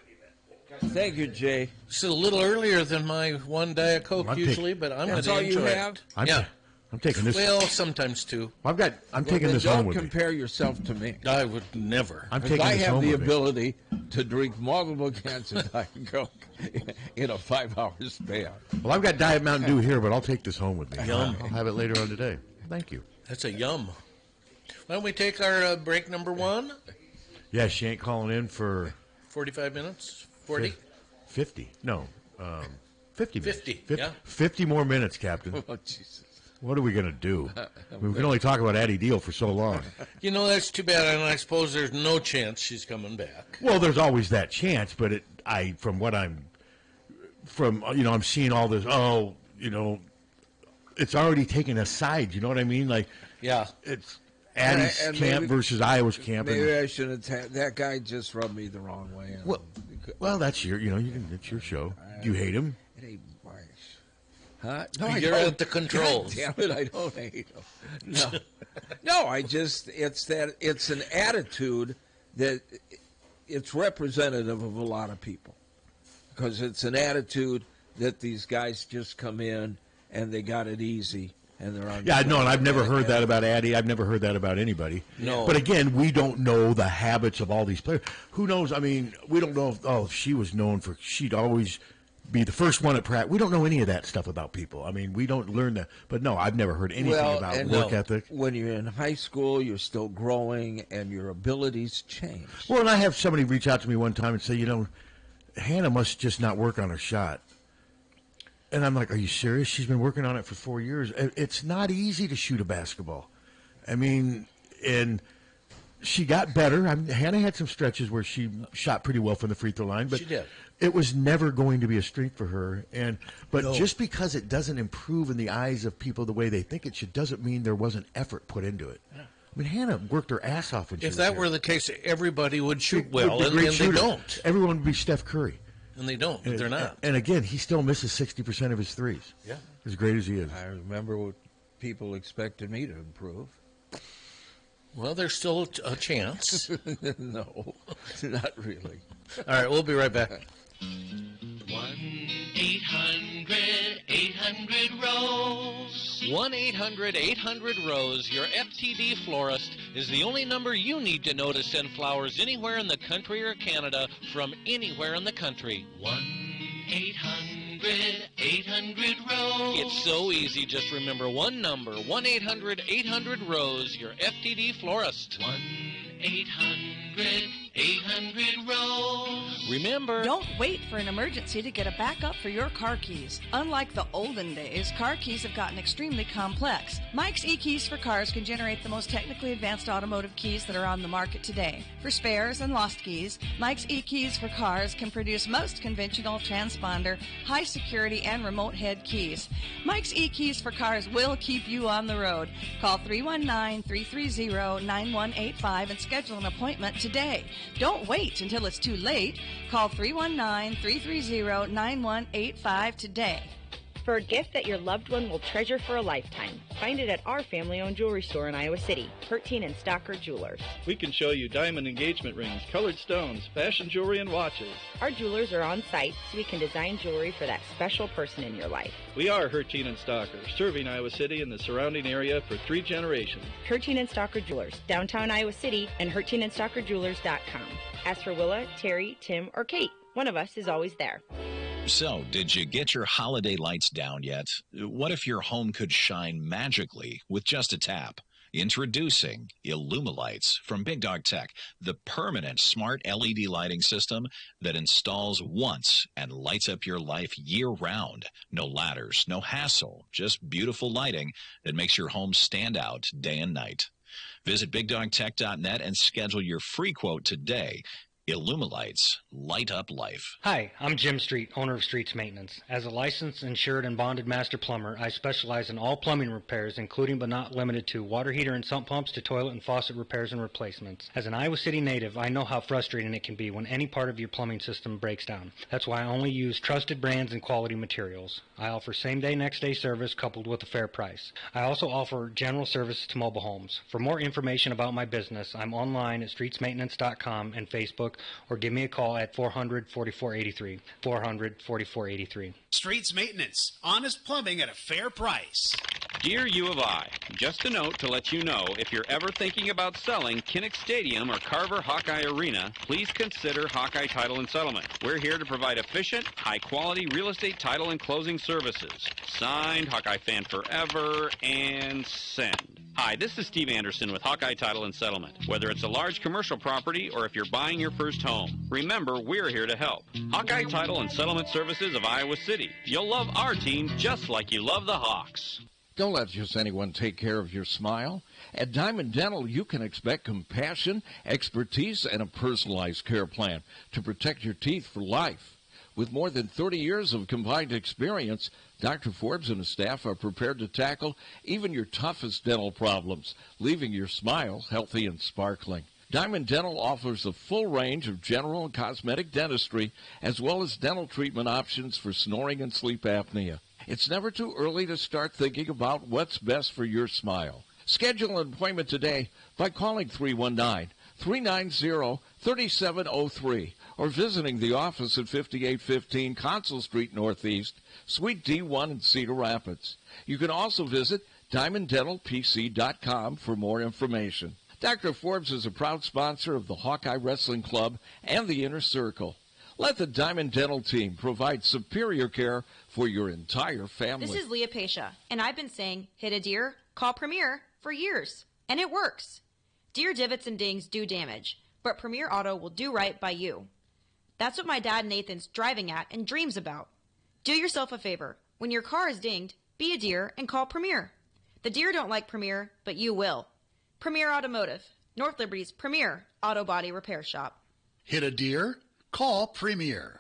Thank you, Jay. It's a little earlier than my one Diet Coke usually, but I'm going to enjoy it. That's all you have? I'm taking this. Well, sometimes two. I'm taking this home with me. Don't compare yourself to me. I would never. I'm taking I this have home the with me. ability to drink multiple cans of Diet Coke in a 5-hour span. Well, I've got Diet Mountain Dew here, but I'll take this home with me. Yum. I'll have it later on today. Thank you. That's a yum. Why don't we take our break number 1? Yeah, she ain't calling in for 45 minutes? 40? 50. No, 50 minutes. 50, 50, yeah. 50 more minutes, Captain. Oh, Jesus. What are we going to do? We can only talk about Addie Deal for so long. That's too bad, and I suppose there's no chance she's coming back. Well, there's always that chance, but I'm seeing all this, it's already taken a side, you know what I mean? Like, yeah. It's Addie's camp versus Iowa's camp. Maybe I shouldn't have. That guy just rubbed me the wrong way. Well, that's it's your show. Do you hate him? It ain't Huh? No, You're at the controls. God damn it, I don't hate him. No, no, it's an attitude that it's representative of a lot of people, because it's an attitude that these guys just come in and they got it easy and they're on. Yeah, no, and I've never heard that about Addie. I've never heard that about anybody. No. But again, we don't know the habits of all these players. Who knows? I mean, we don't know if she was known for, she'd always be the first one at practice. We don't know any of that stuff about people. I mean, we don't learn that. But no, I've never heard anything about work ethic. When you're in high school, you're still growing and your abilities change. Well, and I have somebody reach out to me one time and say, Hannah must just not work on her shot. And I'm like, are you serious? She's been working on it for 4 years. It's not easy to shoot a basketball. I mean, and she got better. Hannah had some stretches where she shot pretty well from the free throw line, but she did. It was never going to be a strength for her. But just because it doesn't improve in the eyes of people the way they think it should, doesn't mean there wasn't effort put into it. Yeah. I mean, Hannah worked her ass off when she was If that were the case, everybody would shoot well, and they don't. Everyone would be Steph Curry. And they don't, but they're not. And again, he still misses 60% of his threes. Yeah. As great as he is. I remember what people expected me to improve. Well, there's still a chance. No, not really. All right, we'll be right back. 1-800-800-ROSE. 1-800-800-ROSE. Your FTD florist is the only number you need to know to send flowers anywhere in the country or Canada from anywhere in the country. 1-800-800-ROSE. It's so easy. Just remember one number. 1-800-800-ROSE. Your FTD florist. 1-800-800-ROSE. Remember, don't wait for an emergency to get a backup for your car keys. Unlike the olden days, car keys have gotten extremely complex. Mike's eKeys for Cars can generate the most technically advanced automotive keys that are on the market today. For spares and lost keys, Mike's eKeys for Cars can produce most conventional transponder, high security, and remote head keys. Mike's eKeys for Cars will keep you on the road. Call 319-330-9185 and schedule an appointment today. Don't wait until it's too late. Call 319-330-9185 today. For a gift that your loved one will treasure for a lifetime, find it at our family-owned jewelry store in Iowa City, Hertine and Stocker Jewelers. We can show you diamond engagement rings, colored stones, fashion jewelry, and watches. Our jewelers are on site, so we can design jewelry for that special person in your life. We are Hertine and Stocker, serving Iowa City and the surrounding area for 3 generations. Hertine and Stocker Jewelers, downtown Iowa City, and HertineandStockerJewelers.com. Ask for Willa, Terry, Tim, or Kate. One of us is always there. So, did you get your holiday lights down yet? What if your home could shine magically with just a tap? Introducing Illumilights from Big Dog Tech, the permanent smart LED lighting system that installs once and lights up your life year-round. No ladders, no hassle, just beautiful lighting that makes your home stand out day and night. Visit BigDogTech.net and schedule your free quote today. Illumilights, light up life. Hi, I'm Jim Street, owner of Streets Maintenance. As a licensed, insured, and bonded master plumber, I specialize in all plumbing repairs, including but not limited to water heater and sump pumps to toilet and faucet repairs and replacements. As an Iowa City native, I know how frustrating it can be when any part of your plumbing system breaks down. That's why I only use trusted brands and quality materials. I offer same-day, next-day service coupled with a fair price. I also offer general services to mobile homes. For more information about my business, I'm online at streetsmaintenance.com and Facebook, or give me a call at 400-4483. 400-4483. Streets Maintenance. Honest plumbing at a fair price. Dear U of I, just a note to let you know, if you're ever thinking about selling Kinnick Stadium or Carver Hawkeye Arena, please consider Hawkeye Title and Settlement. We're here to provide efficient, high-quality real estate title and closing services. Signed, Hawkeye Fan Forever, and send. Hi, this is Steve Anderson with Hawkeye Title and Settlement. Whether it's a large commercial property or if you're buying your first home, remember, we're here to help. Hawkeye Title and Settlement Services of Iowa City. You'll love our team just like you love the Hawks. Don't let just anyone take care of your smile. At Diamond Dental, you can expect compassion, expertise, and a personalized care plan to protect your teeth for life. With more than 30 years of combined experience, Dr. Forbes and his staff are prepared to tackle even your toughest dental problems, leaving your smile healthy and sparkling. Diamond Dental offers a full range of general and cosmetic dentistry, as well as dental treatment options for snoring and sleep apnea. It's never too early to start thinking about what's best for your smile. Schedule an appointment today by calling 319-390-3703 or visiting the office at 5815 Consul Street Northeast, Suite D1 in Cedar Rapids. You can also visit DiamondDentalPC.com for more information. Dr. Forbes is a proud sponsor of the Hawkeye Wrestling Club and the Inner Circle. Let the Diamond Dental team provide superior care for your entire family. This is Leah Pasha, and I've been saying, hit a deer, call Premier for years, and it works. Deer divots and dings do damage, but Premier Auto will do right by you. That's what my dad Nathan's driving at and dreams about. Do yourself a favor. When your car is dinged, be a deer and call Premier. The deer don't like Premier, but you will. Premier Automotive, North Liberty's premier auto body repair shop. Hit a deer? Call Premier.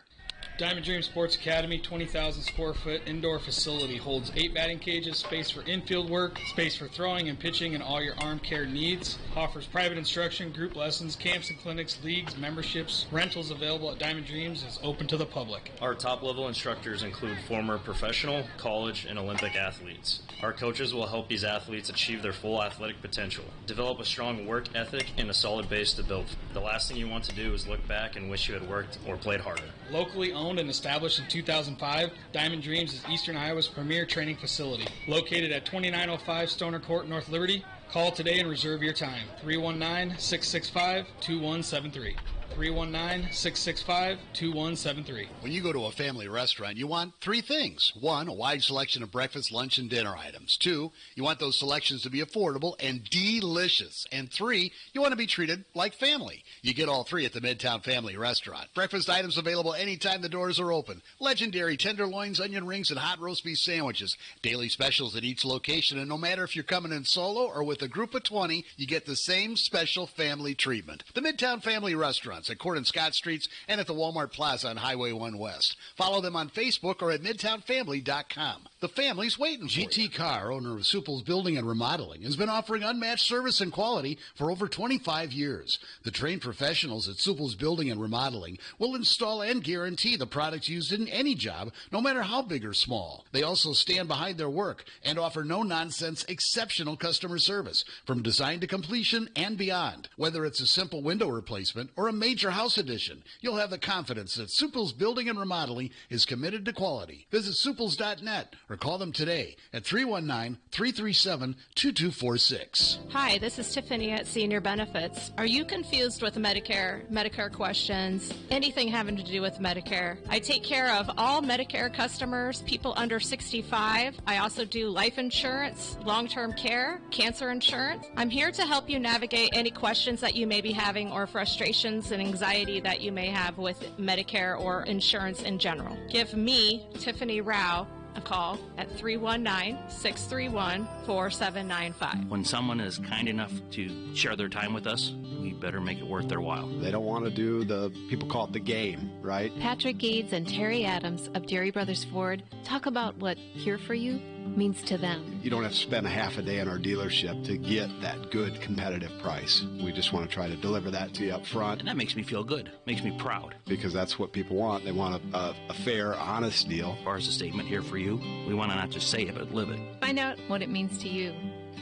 Diamond Dream Sports Academy 20,000 square foot indoor facility holds 8 batting cages, space for infield work, space for throwing and pitching and all your arm care needs. Offers private instruction, group lessons, camps and clinics, leagues, memberships. Rentals available at Diamond Dreams is open to the public. Our top level instructors include former professional, college, and Olympic athletes. Our coaches will help these athletes achieve their full athletic potential, develop a strong work ethic, and a solid base to build. The last thing you want to do is look back and wish you had worked or played harder. Locally owned and established in 2005, Diamond Dreams is Eastern Iowa's premier training facility. Located at 2905 Stoner Court, North Liberty. Call today and reserve your time. 319-665-2173. 319-665-2173. When you go to a family restaurant, you want 3 things. 1, a wide selection of breakfast, lunch, and dinner items. 2, you want those selections to be affordable and delicious. And 3, you want to be treated like family. You get all 3 at the Midtown Family Restaurant. Breakfast items available anytime the doors are open. Legendary tenderloins, onion rings, and hot roast beef sandwiches. Daily specials at each location, and no matter if you're coming in solo or with a group of 20, you get the same special family treatment. The Midtown Family Restaurant at Court and Scott Streets and at the Walmart Plaza on Highway 1 West. Follow them on Facebook or at MidtownFamily.com. The family's waiting for you. GT Carr, owner of Supple's Building and Remodeling, has been offering unmatched service and quality for over 25 years. The trained professionals at Supple's Building and Remodeling will install and guarantee the products used in any job, no matter how big or small. They also stand behind their work and offer no-nonsense, exceptional customer service from design to completion and beyond. Whether it's a simple window replacement or a major house addition, you'll have the confidence that Supple's Building and Remodeling is committed to quality. Visit Supples.net or call them today at 319-337-2246. Hi, this is Tiffany at Senior Benefits. Are you confused with Medicare questions, anything having to do with Medicare? I take care of all Medicare customers, people under 65. I also do life insurance, long-term care, cancer insurance. I'm here to help you navigate any questions that you may be having or frustrations and anxiety that you may have with Medicare or insurance in general. Give me, Tiffany Rao, a call at 319-631-4795. When someone is kind enough to share their time with us, we better make it worth their while. They don't want to do people call it the game, right? Patrick Eads and Terry Adams of Deary Brothers Ford talk about what here for you means to them. You don't have to spend a half a day in our dealership to get that good competitive price. We just want to try to deliver that to you up front. And that makes me feel good, makes me proud. Because that's what people want. They want a fair, honest deal. As far as a statement here for you, we want to not just say it, but live it. Find out what it means to you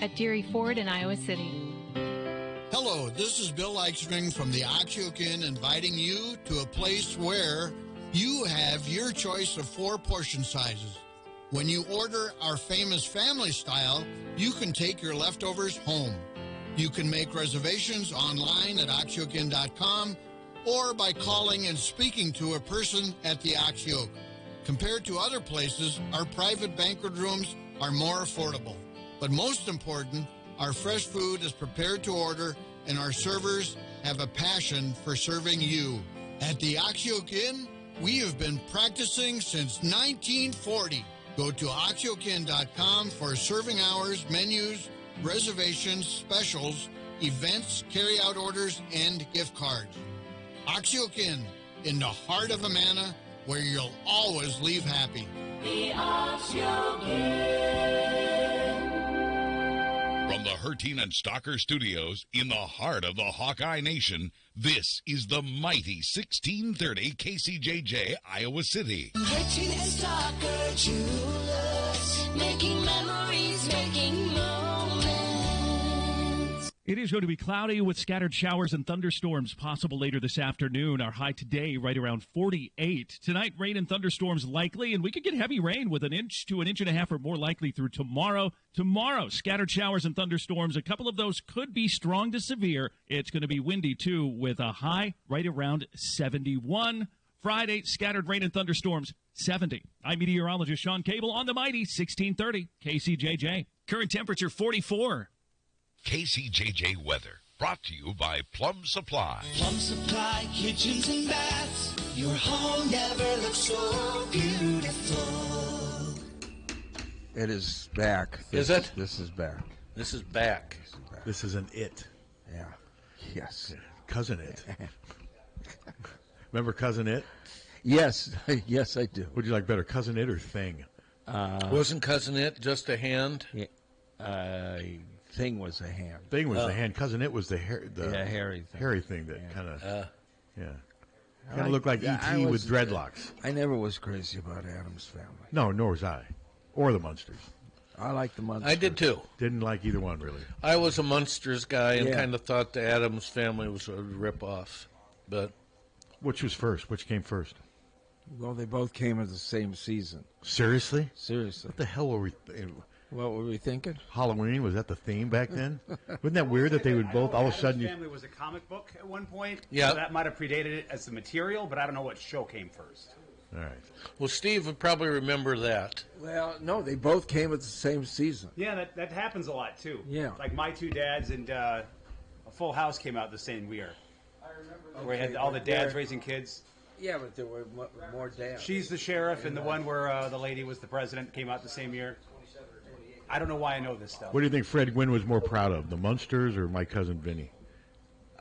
at Deary Ford in Iowa City. Hello, this is Bill Eichstring from the Oxyoke Inn inviting you to a place where you have your choice of 4 portion sizes. When you order our famous family style, you can take your leftovers home. You can make reservations online at oxyokeinn.com or by calling and speaking to a person at the Oxyoke. Compared to other places, our private banquet rooms are more affordable. But most important, our fresh food is prepared to order and our servers have a passion for serving you. At the Oxyoke Inn, we have been practicing since 1940. Go to oxyokeinn.com for serving hours, menus, reservations, specials, events, carry-out orders, and gift cards. Oxyoke Inn, in the heart of Amana, where you'll always leave happy. The Oxyoke Inn. From the Harty and Stalker Studios in the heart of the Hawkeye Nation, this is the mighty 1630 KCJJ, Iowa City. Harty and Stalker Jewelers, making memories, making moments. It is going to be cloudy with scattered showers and thunderstorms possible later this afternoon. Our high today right around 48. Tonight, rain and thunderstorms likely, and we could get heavy rain with 1 inch to 1.5 inches or more likely through tomorrow. Tomorrow, scattered showers and thunderstorms. A couple of those could be strong to severe. It's going to be windy, too, with a high right around 71. Friday, scattered rain and thunderstorms, 70. I'm meteorologist Sean Cable on the mighty 1630 KCJJ. Current temperature 44. KCJJ weather brought to you by Plum Supply. Plum Supply kitchens and baths. Your home never looks so beautiful. It is back. Is it? This is back. This is back. This is an it. Yeah. Yes. Cousin It. Remember Cousin It? Yes. Yes, I do. Would you like better, Cousin It or Thing? Wasn't Cousin It just a hand? Yeah. Thing was a hand. Thing was the hand. Cousin It was the hair. Hairy thing. Hairy thing that kind of, yeah. Kind of looked like E.T. with dreadlocks. I never was crazy about Addams Family. No, nor was I. Or the Munsters. I like the Munsters. I did too. Didn't like either one, really. I was a Munsters guy and kind of thought the Addams Family was a rip-off. But which was first? Which came first? Well, they both came at the same season. Seriously? Seriously. What the hell were we... What were we thinking? Halloween, was that the theme back then? Wasn't that weird that they would both all of a sudden... Family was a comic book at one point. Yeah. So that might have predated it as the material, but I don't know what show came first. All right. Well, Steve would probably remember that. Well, no, they both came at the same season. Yeah, that happens a lot, too. Yeah. Like My Two Dads and A Full House came out the same year. Where you had all the dads raising kids. Yeah, but there were more dads. She's the Sheriff, and the one where the lady was the president came out the same year. I don't know why I know this stuff. What do you think Fred Gwynn was more proud of, the Munsters or My Cousin Vinny?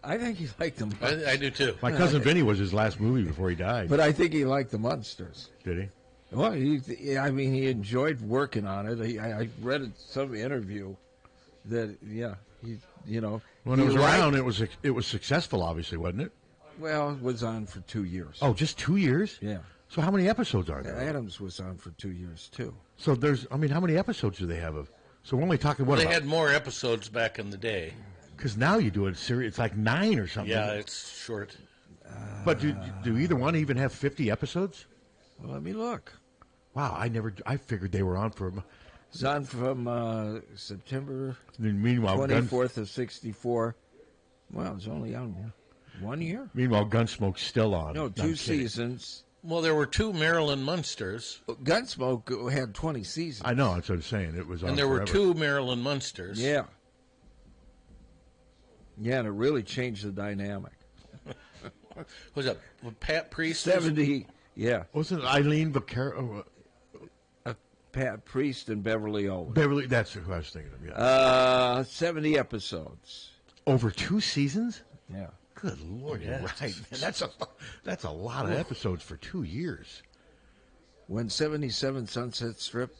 I think he liked them. I do too. My Cousin Vinny was his last movie before he died. But I think he liked the Munsters. Did he? Well, he enjoyed working on it. I read some interview that, when it was around, it was successful, obviously, wasn't it? Well, it was on for 2 years. Oh, just 2 years? Yeah. So how many episodes are there? Adams was on for 2 years, too. So how many episodes do they have of? So we're only talking They had more episodes back in the day. Because now you do it series, it's like 9 or something. Yeah, it's short. But do either one even have 50 episodes? Well, let me look. Wow, I figured they were on for... It's on from September meanwhile, 24th of 64. Well, it's only on 1 year. Meanwhile, Gunsmoke's still on. No, 2 seasons. Well, there were 2 Maryland Munsters. Gunsmoke had 20 seasons. I know, that's what I'm saying. It was on and there forever. were 2 Maryland Munsters. Yeah. Yeah, and it really changed the dynamic. Was that Pat Priest? 70, yeah. Wasn't it Eileen Vaccaro? Pat Priest and Beverly Owens. Beverly, that's who I was thinking of, yeah. 70 episodes. Over 2 seasons? Yeah. Good Lord, you're right. Man, that's a lot of episodes for 2 years. When 77 Sunset Strip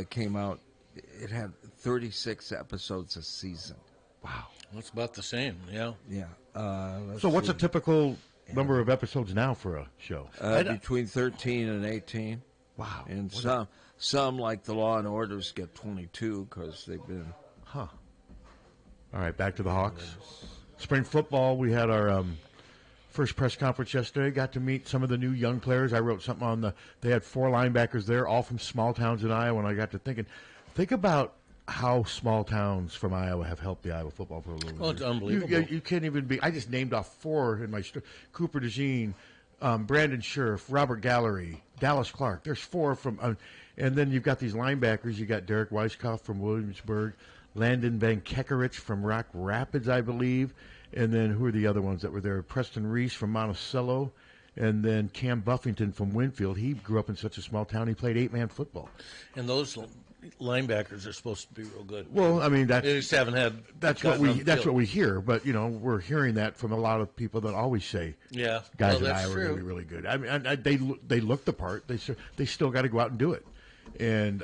came out, it had 36 episodes a season. Wow. That's about the same, yeah. Yeah. So what's a typical number of episodes now for a show? Between 13 and 18. Wow. And some like the Law and Orders, get 22 because they've been... Huh. All right, back to the Hawks. Spring football, we had our first press conference yesterday. Got to meet some of the new young players. I wrote something on they had 4 linebackers there, all from small towns in Iowa, and I got to thinking, think about how small towns from Iowa have helped the Iowa football program. Well, it's unbelievable. You can't even be. I just named off 4 in my Cooper DeJean, Brandon Scherf, Robert Gallery, Dallas Clark. There's 4 from, and then you've got these linebackers. You got Derek Weiskopf from Williamsburg, Landon Van Kekerich from Rock Rapids, I believe, and then who are the other ones that were there? Preston Reese from Monticello, and then Cam Buffington from Winfield. He grew up in such a small town. He played 8-man football. And those linebackers are supposed to be real good. Well, I mean, they just haven't had. That's what we hear. But we're hearing that from a lot of people that always say, guys at Iowa are really, really good. I mean, they look the part. They still got to go out and do it. And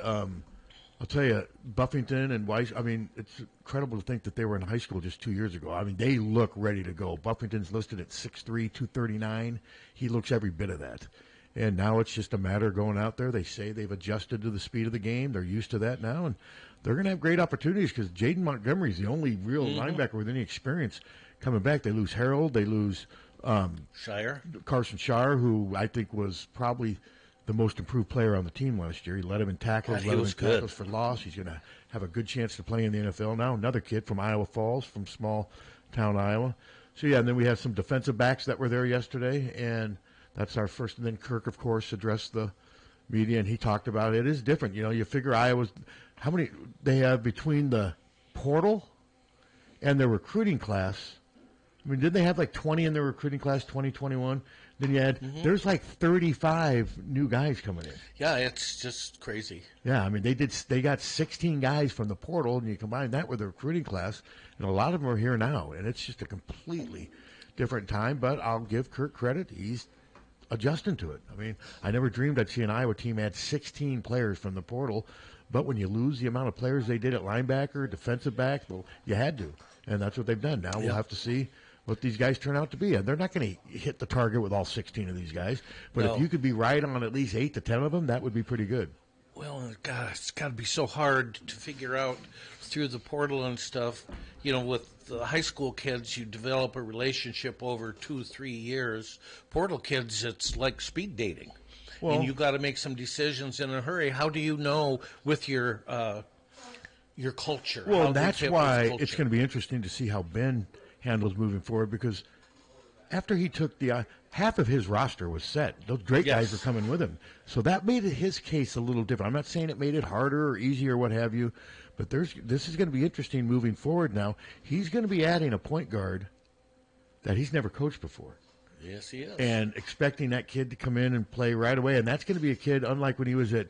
I'll tell you, Buffington and Weiss, I mean, it's incredible to think that they were in high school just 2 years ago. I mean, they look ready to go. Buffington's listed at 6'3", 239. He looks every bit of that. And now it's just a matter of going out there. They say they've adjusted to the speed of the game. They're used to that now, and they're going to have great opportunities because Jaden Montgomery's the only real linebacker with any experience coming back. They lose Harold. They lose Carson Shire, who I think was probably the most improved player on the team last year. He led him in tackles, led him in tackles for loss. He's going to have a good chance to play in the NFL now. Another kid from Iowa Falls, from small town Iowa. So, yeah, and then we have some defensive backs that were there yesterday, and that's our first. And then Kirk, of course, addressed the media, and he talked about it. It is different. You know, you figure Iowa's – how many they have between the portal and their recruiting class. I mean, didn't they have like 20 in their recruiting class, 2021? Then you had, there's like 35 new guys coming in. Yeah, it's just crazy. Yeah, I mean, they got 16 guys from the portal, and you combine that with the recruiting class, and a lot of them are here now, and it's just a completely different time. But I'll give Kirk credit. He's adjusting to it. I mean, I never dreamed I'd see an Iowa team add 16 players from the portal, but when you lose the amount of players they did at linebacker, defensive back, well, you had to, and that's what they've done. Now we'll have to see what these guys turn out to be. And they're not going to hit the target with all 16 of these guys. But if you could be right on at least 8 to 10 of them, that would be pretty good. Well, God, it's got to be so hard to figure out through the portal and stuff. You know, with the high school kids, you develop a relationship over 2-3 years. Portal kids, it's like speed dating. Well, and you got to make some decisions in a hurry. How do you know with your culture? Well, that's why it's going to be interesting to see how Ben handles moving forward, because after he took the half of his roster was set. Those great guys were coming with him. So that made his case a little different. I'm not saying it made it harder or easier or what have you, but this is going to be interesting moving forward now. He's going to be adding a point guard that he's never coached before. Yes, he is. And expecting that kid to come in and play right away. And that's going to be a kid, unlike when he was at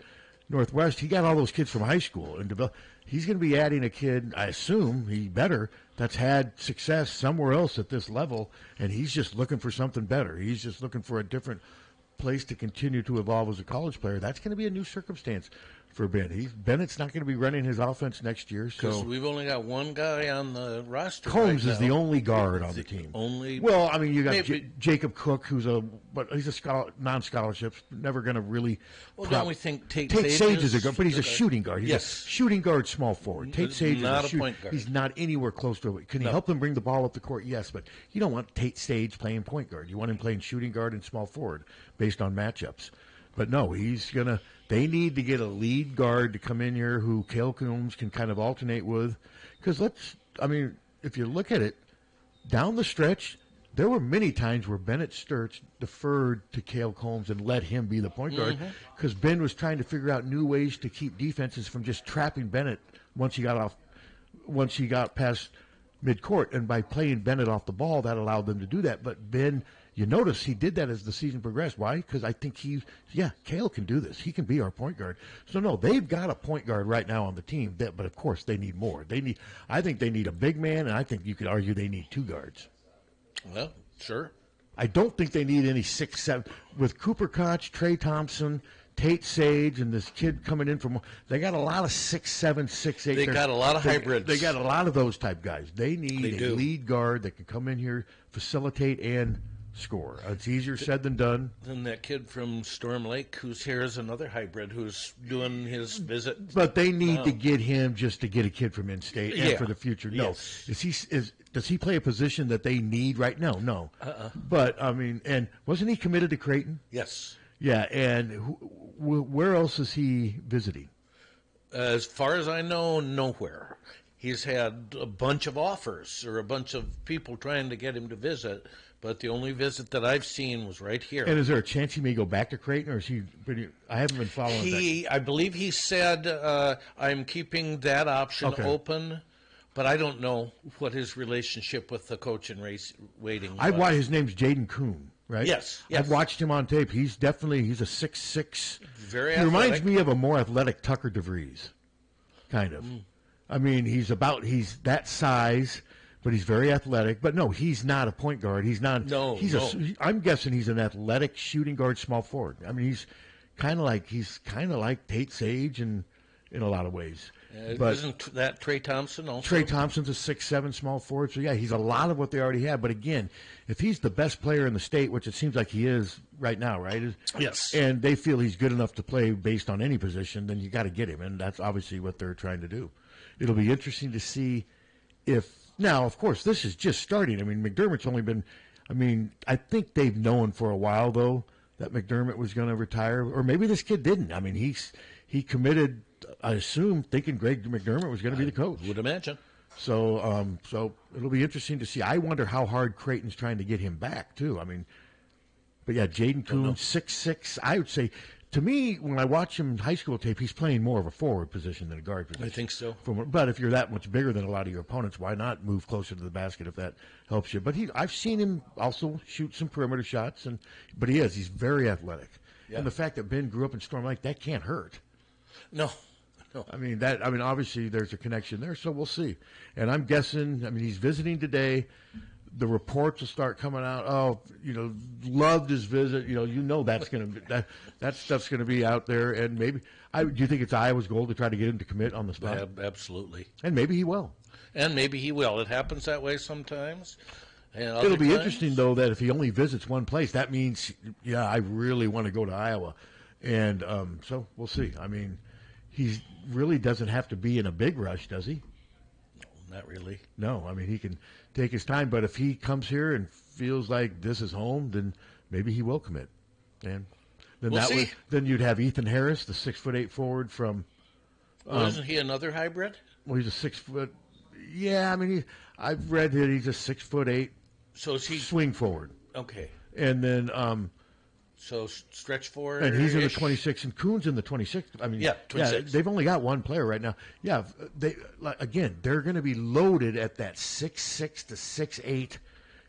Northwest, he got all those kids from high school and developed. He's going to be adding a kid, I assume, he better, that's had success somewhere else at this level, and he's just looking for something better. He's just looking for a different place to continue to evolve as a college player. That's going to be a new circumstance for Ben. Bennett's not going to be running his offense next year. Because we've only got one guy on the roster. Combs right is the only guard on the team. Well, I mean, you got Jacob Cook, who's he's a non-scholarship, never going to really. Well, don't we think Tate Sage is a guard, but he's a shooting guard. He's a shooting guard, small forward. Tate Sage not is a point guard. He's not anywhere close to it. Can he help them bring the ball up the court? Yes, but you don't want Tate Sage playing point guard. You want him playing shooting guard and small forward based on matchups. But no, he's going to – they need to get a lead guard to come in here who Cale Combs can kind of alternate with. Because if you look at it, down the stretch, there were many times where Bennett Sturts deferred to Cale Combs and let him be the point guard because Ben was trying to figure out new ways to keep defenses from just trapping Bennett once he got past midcourt. And by playing Bennett off the ball, that allowed them to do that. But Ben – you notice he did that as the season progressed. Why? Because I think Cale can do this. He can be our point guard. So, no, they've got a point guard right now on the team, but, of course, they need more. I think they need a big man, and I think you could argue they need two guards. Well, sure. I don't think they need any 6'7". With Cooper Koch, Trey Thompson, Tate Sage, and this kid coming in from – they got a lot of 6'7", 6'8". They got a lot of hybrids. They got a lot of those type guys. They need a lead guard that can come in here, facilitate, and – score. It's easier said than done. Then that kid from Storm Lake who's here is another hybrid who's doing his visit. But they need to get him just to get a kid from in-state and for the future. No. Yes. Does he play a position that they need right now? No. But, I mean, and wasn't he committed to Creighton? Yes. Yeah, and where else is he visiting? As far as I know, nowhere. He's had a bunch of offers or a bunch of people trying to get him to visit, but the only visit that I've seen was right here. And is there a chance he may go back to Creighton, or is he pretty – I haven't been following that. I believe he said, I'm keeping that option open, but I don't know what his relationship with the coach in waiting was. His name's Jaden Kuhn, right? Yes. I've watched him on tape. He's a 6'6". Very athletic. He reminds me of a more athletic Tucker DeVries, kind of. I mean, he's that size, but he's very athletic. But no, he's not a point guard. He's not. No, I'm guessing he's an athletic shooting guard, small forward. I mean, he's kind of like Tate Sage and in a lot of ways. But isn't that Trey Thompson also? Trey Thompson's a 6'7" small forward, so yeah, he's a lot of what they already have. But again, if he's the best player in the state, which it seems like he is right now, right? Yes. And they feel he's good enough to play based on any position, then you got to get him, and that's obviously what they're trying to do. It'll be interesting to see if now, of course, this is just starting. I mean, McDermott's only been. I mean, I think they've known for a while though that McDermott was going to retire, or maybe this kid didn't. I mean, he committed. I assume thinking Greg McDermott was going to be the coach. Would imagine. So, so it'll be interesting to see. I wonder how hard Creighton's trying to get him back too. I mean, but yeah, Jaden Kuhn, 6'6". I would say, to me, when I watch him in high school tape, he's playing more of a forward position than a guard position. I think so. But if you're that much bigger than a lot of your opponents, why not move closer to the basket if that helps you? But I've seen him also shoot some perimeter shots, but he's very athletic. Yeah. And the fact that Ben grew up in Storm Lake, that can't hurt. No. I mean, obviously there's a connection there, so we'll see. And I'm guessing, he's visiting today. The reports will start coming out. Oh, loved his visit. That's going to that stuff's going to be out there. And maybe, do you think it's Iowa's goal to try to get him to commit on the spot? Absolutely. And maybe he will. It happens that way sometimes. And it'll be interesting though that if he only visits one place, that means, I really want to go to Iowa. And so we'll see. I mean, he really doesn't have to be in a big rush, does he? No, not really. No, I mean, he can take his time, but if he comes here and feels like this is home, then maybe he will commit. And then then you'd have Ethan Harris, the 6'8" forward from. Isn't he another hybrid? Well, he's a 6 foot. Yeah, I mean, I've read that he's a 6'8". So is he swing forward? Okay. And then. So stretch forward. And he's in the 26, and Kuhn's in the 26. I mean, 26. They've only got one player right now. Yeah, they're going to be loaded at that 6'6" to 6'8"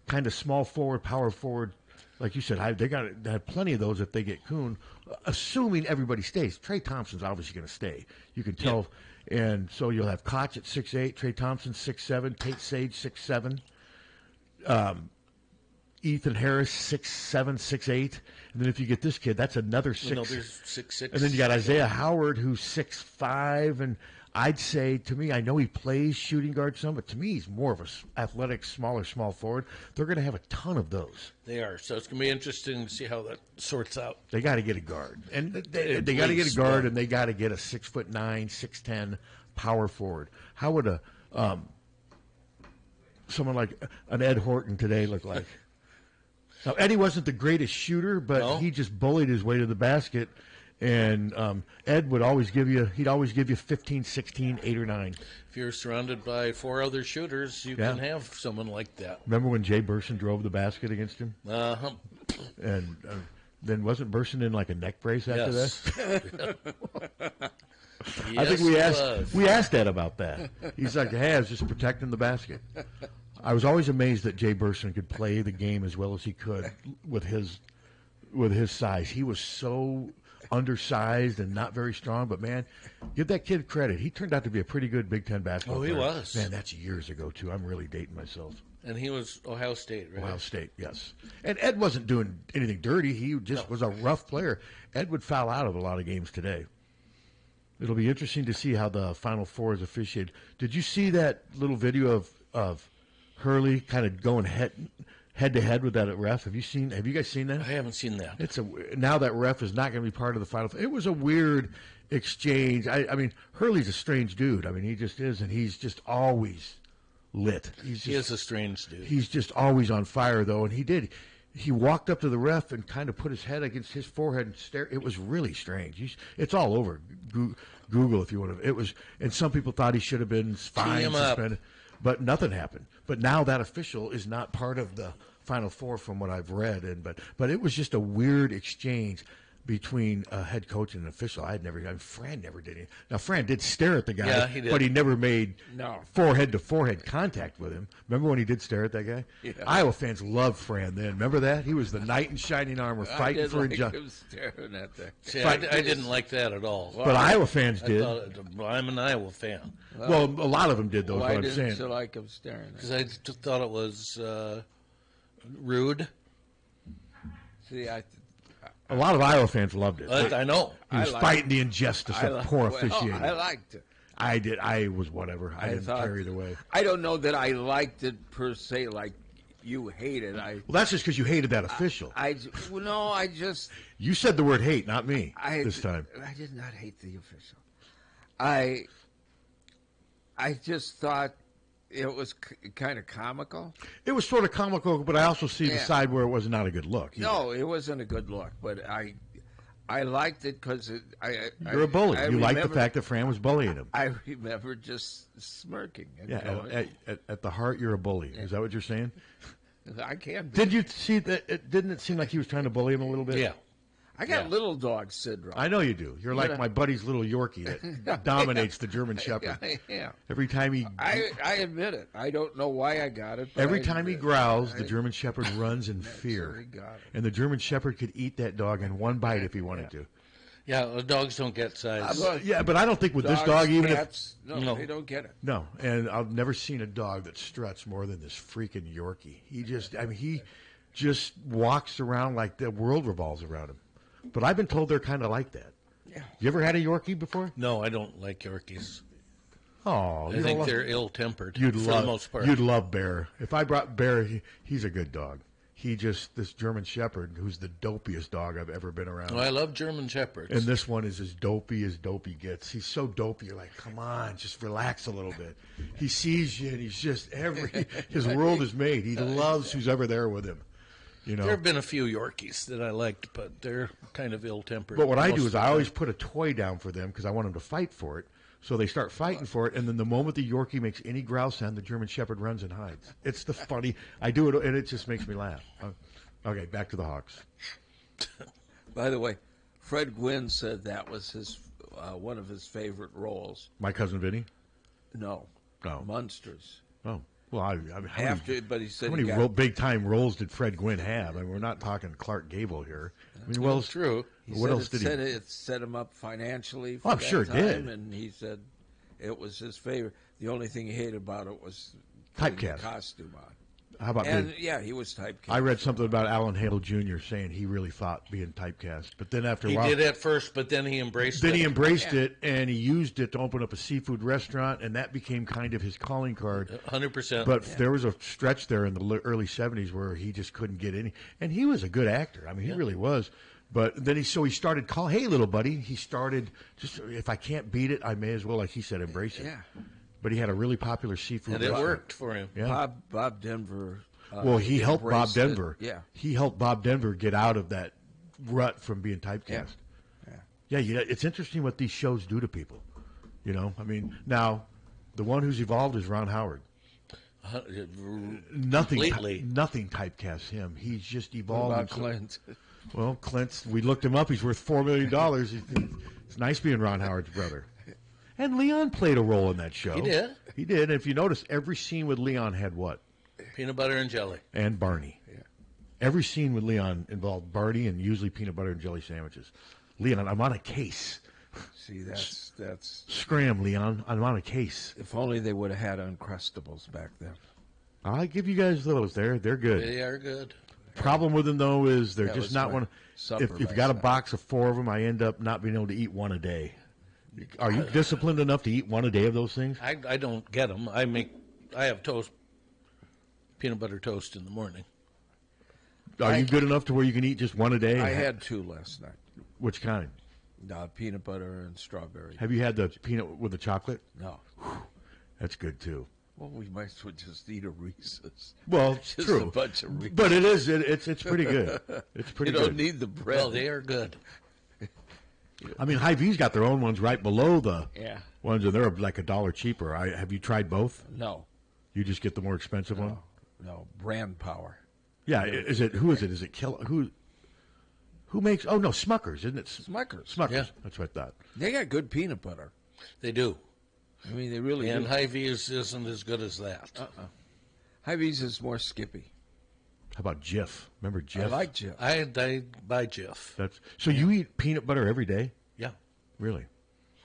kind of small forward, power forward. Like you said, they have plenty of those if they get Kuhn, assuming everybody stays. Trey Thompson's obviously going to stay. You can tell. Yeah. And so you'll have Koch at 6'8", Trey Thompson 6'7", Tate Sage 6'7". Ethan Harris 6'7", 6'8", and then if you get this kid, that's another 6'6". And then you got Isaiah Howard who's 6'5", and I'd say to me, I know he plays shooting guard some, but to me he's more of a athletic, small forward. They're going to have a ton of those. They are, so it's going to be interesting to see how that sorts out. They got to get a guard, and they got to get a guard, and they got to get a 6'9", 6'10" power forward. How would someone like an Ed Horton today look like? Now, Eddie wasn't the greatest shooter, but he just bullied his way to the basket. And Ed would always give you 15, 16, 8 or 9. If you're surrounded by 4 other shooters, you can have someone like that. Remember when Jay Burson drove the basket against him? Uh-huh. And then wasn't Burson in like a neck brace after that? I think we asked Ed about that. He's like, hey, I was just protecting the basket. I was always amazed that Jay Burson could play the game as well as he could with his size. He was so undersized and not very strong, but man, give that kid credit. He turned out to be a pretty good Big Ten basketball player. He was. Man, that's years ago too. I'm really dating myself. And he was Ohio State, right? Ohio State, yes. And Ed wasn't doing anything dirty. He just was a rough player. Ed would foul out of a lot of games today. It'll be interesting to see how the Final Four is officiated. Did you see that little video of Hurley kind of going head to head with that ref? Have you guys seen that? I haven't seen that. Now that ref is not going to be part of the final. It was a weird exchange. I mean, Hurley's a strange dude. I mean, he just is, and he's just always lit. He is a strange dude. He's just always on fire, though, and he walked up to the ref and kind of put his head against his forehead and stared. It was really strange. It's all over Google if you want to. It was, and some people thought he should have been fined, suspended. But nothing happened. But now that official is not part of the Final Four from what I've read. But it was just a weird exchange between a head coach and an official. Fran never did it. Now, Fran did stare at the guy, yeah, he did. But he never made forehead-to-forehead contact with him. Remember when he did stare at that guy? Yeah. Iowa fans loved Fran then. Remember that? He was the knight in shining armor fighting for a job. I was staring at that. See, I didn't like that at all. But Iowa fans did. I'm an Iowa fan. Well, a lot of them did, though, is what I'm saying. Why didn't you like him staring at? Because I just thought it was rude. See, A lot of Iowa fans loved it. I know. He was fighting the injustice of poor officiating. I liked it. I did. I was whatever. I didn't thought, carry it away. I don't know that I liked it per se, like you hate it. Well, that's just because you hated that official. I just. You said the word hate, not me, this time. I did not hate the official. I just thought it was kind of comical. It was sort of comical, but I also see the side where it was not a good look. No, it wasn't a good look, but I liked it because you're a bully. You like the fact that Fran was bullying him. I remember just smirking. At the heart, you're a bully. Is that what you're saying? I can be. Did you see that? Didn't it seem like he was trying to bully him a little bit? Yeah. I got little dog syndrome. I know you do. You're like my buddy's little Yorkie that dominates the German Shepherd. Yeah. Every time he... I admit it. I don't know why I got it. But every time he growls, the German Shepherd runs in fear. And the German Shepherd could eat that dog in one bite if he wanted to. Yeah, the dogs don't get size. Yeah, but I don't think with this dog, even cats, no, they don't get it. No, and I've never seen a dog that struts more than this freaking Yorkie. He just walks around like the world revolves around him. But I've been told they're kind of like that. Yeah. You ever had a Yorkie before? No, I don't like Yorkies. Oh, I think they're ill-tempered for the most part. You'd love Bear. If I brought Bear, he's a good dog. This German Shepherd, who's the dopiest dog I've ever been around. Well, I love German Shepherds. And this one is as dopey gets. He's so dopey, you're like, come on, just relax a little bit. He sees you, and he's just his world is made. He loves who's ever there with him. You know? There have been a few Yorkies that I liked, but they're kind of ill-tempered. But what I do is I always put a toy down for them because I want them to fight for it. So they start fighting for it, and then the moment the Yorkie makes any growl sound, the German Shepherd runs and hides. It's the funny. I do it, and it just makes me laugh. Okay, back to the Hawks. By the way, Fred Gwynn said that was his one of his favorite roles. My Cousin Vinny? No. Munsters. Oh. Well, but he said how many big-time roles did Fred Gwynn have? I mean, we're not talking Clark Gable here. I mean, well, it's true. What else did he? It set him up financially for I'm sure it did. And he said it was his favorite. The only thing he hated about it was typecast. The costume on. How about he was typecast. I read something about Alan Hale Jr. saying he really thought being typecast, but then after a while, he did at first, but then he embraced it. Then he embraced it, and he used it to open up a seafood restaurant, and that became kind of his calling card. 100%. But there was a stretch there in the early '70s where he just couldn't get any, and he was a good actor. I mean, he really was. But then he started calling, "Hey, little buddy." He started just, if I can't beat it, I may as well, like he said, embrace it. Yeah. But he had a really popular seafood and restaurant. It worked for him. Yeah. Bob Denver. Well, he helped Bob Denver. Yeah. He helped Bob Denver get out of that rut from being typecast. Yeah, it's interesting what these shows do to people. You know, I mean, now the one who's evolved is Ron Howard. Nothing typecasts him. He's just evolved. What about Clint? Well, Clint, we looked him up. He's worth $4 million. It's nice being Ron Howard's brother. And Leon played a role in that show. He did. He did. And if you notice, every scene with Leon had what? Peanut butter and jelly. And Barney. Yeah. Every scene with Leon involved Barney and usually peanut butter and jelly sandwiches. Leon, I'm on a case. See, that's... Scram, Leon. I'm on a case. If only they would have had Uncrustables back then. I'll give you guys those. They're good. They are good. Problem with them, though, is they're just not one... If you've got a box of 4 of them, I end up not being able to eat one a day. Are you disciplined enough to eat one a day of those things? I don't get them. I have toast, peanut butter toast in the morning. Are you good enough to where you can eat just one a day? I had 2 last night. Which kind? Peanut butter and strawberry. Have you had the peanut with the chocolate? No. That's good, too. Well, we might as well just eat a Reese's. Well, just true. A bunch of Reese's. But it is. It's pretty good. It's pretty good. You don't need the bread. Well, they are good. I mean, Hy-Vee's got their own ones right below the ones, and they're like $1 cheaper. Have you tried both? No. You just get the more expensive one? No. Brand power. Yeah. Who is it? Is it Who makes? Oh no, Smuckers, isn't it? Smuckers. Yeah. That's what I thought. They got good peanut butter. They do. I mean, they really do. And Hy-Vee's isn't as good as that. Hy-Vee's is more Skippy. How about Jif? Remember Jif? I like Jif. I buy Jif. So you eat peanut butter every day? Yeah. Really?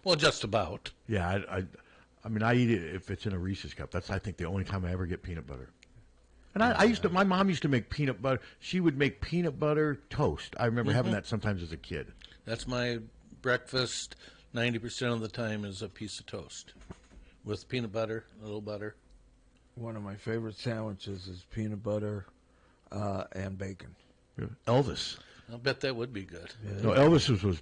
Well, just about. Yeah, I mean, I eat it if it's in a Reese's cup. That's, I think, the only time I ever get peanut butter. And I used to. My mom used to make peanut butter. She would make peanut butter toast. I remember having that sometimes as a kid. That's my breakfast. 90% of the time is a piece of toast with peanut butter, a little butter. One of my favorite sandwiches is peanut butter and bacon. Yeah. Elvis. I'll bet that would be good. Yeah. No, Elvis was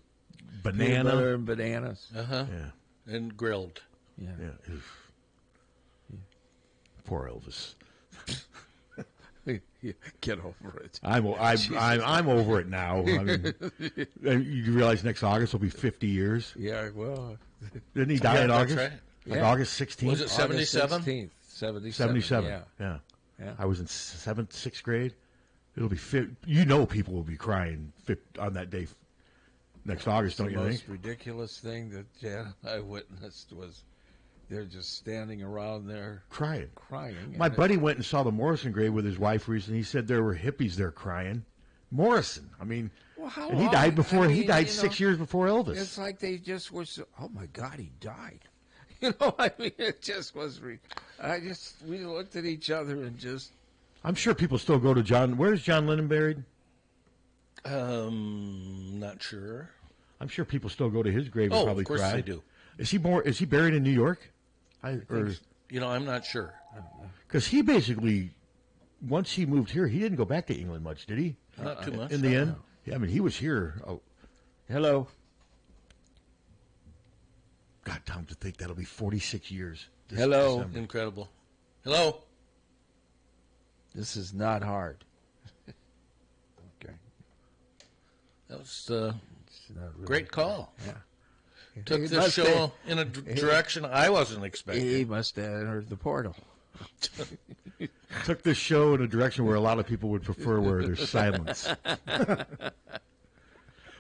banana. Peanut butter and bananas. Uh-huh. Yeah. And grilled. Yeah. Yeah. Poor Elvis. Get over it. I'm over it now. I mean, you realize next August will be 50 years. Yeah, well, didn't he die in August? Right. Like August 16th. Was it 77? 77. Yeah. I was in sixth grade. It'll be people will be crying on that day next August. Don't you think? The most ridiculous thing that Jan and I witnessed was they're just standing around there crying. My buddy went and saw the Morrison grave with his wife recently. He said there were hippies there crying. Morrison. I mean, and he died before. He died 6 years before Elvis. It's like they just were. Oh my God, he died. You know, I mean, it just was. We looked at each other and just. I'm sure people still go to John. Where's John Lennon buried? Not sure. I'm sure people still go to his grave and probably of course cry. they do. Is he buried in New York? I'm not sure. Because he basically, once he moved here, he didn't go back to England much, did he? Not too much. In the end? Yeah, I mean, he was here. Oh. Hello. God, Tom, to think that'll be 46 years. Hello. December. Incredible. Hello. This is not hard. Okay. That was a great call. Yeah. Took this show in a direction I wasn't expecting. He must have entered the portal. Took this show in a direction where a lot of people would prefer where there's silence.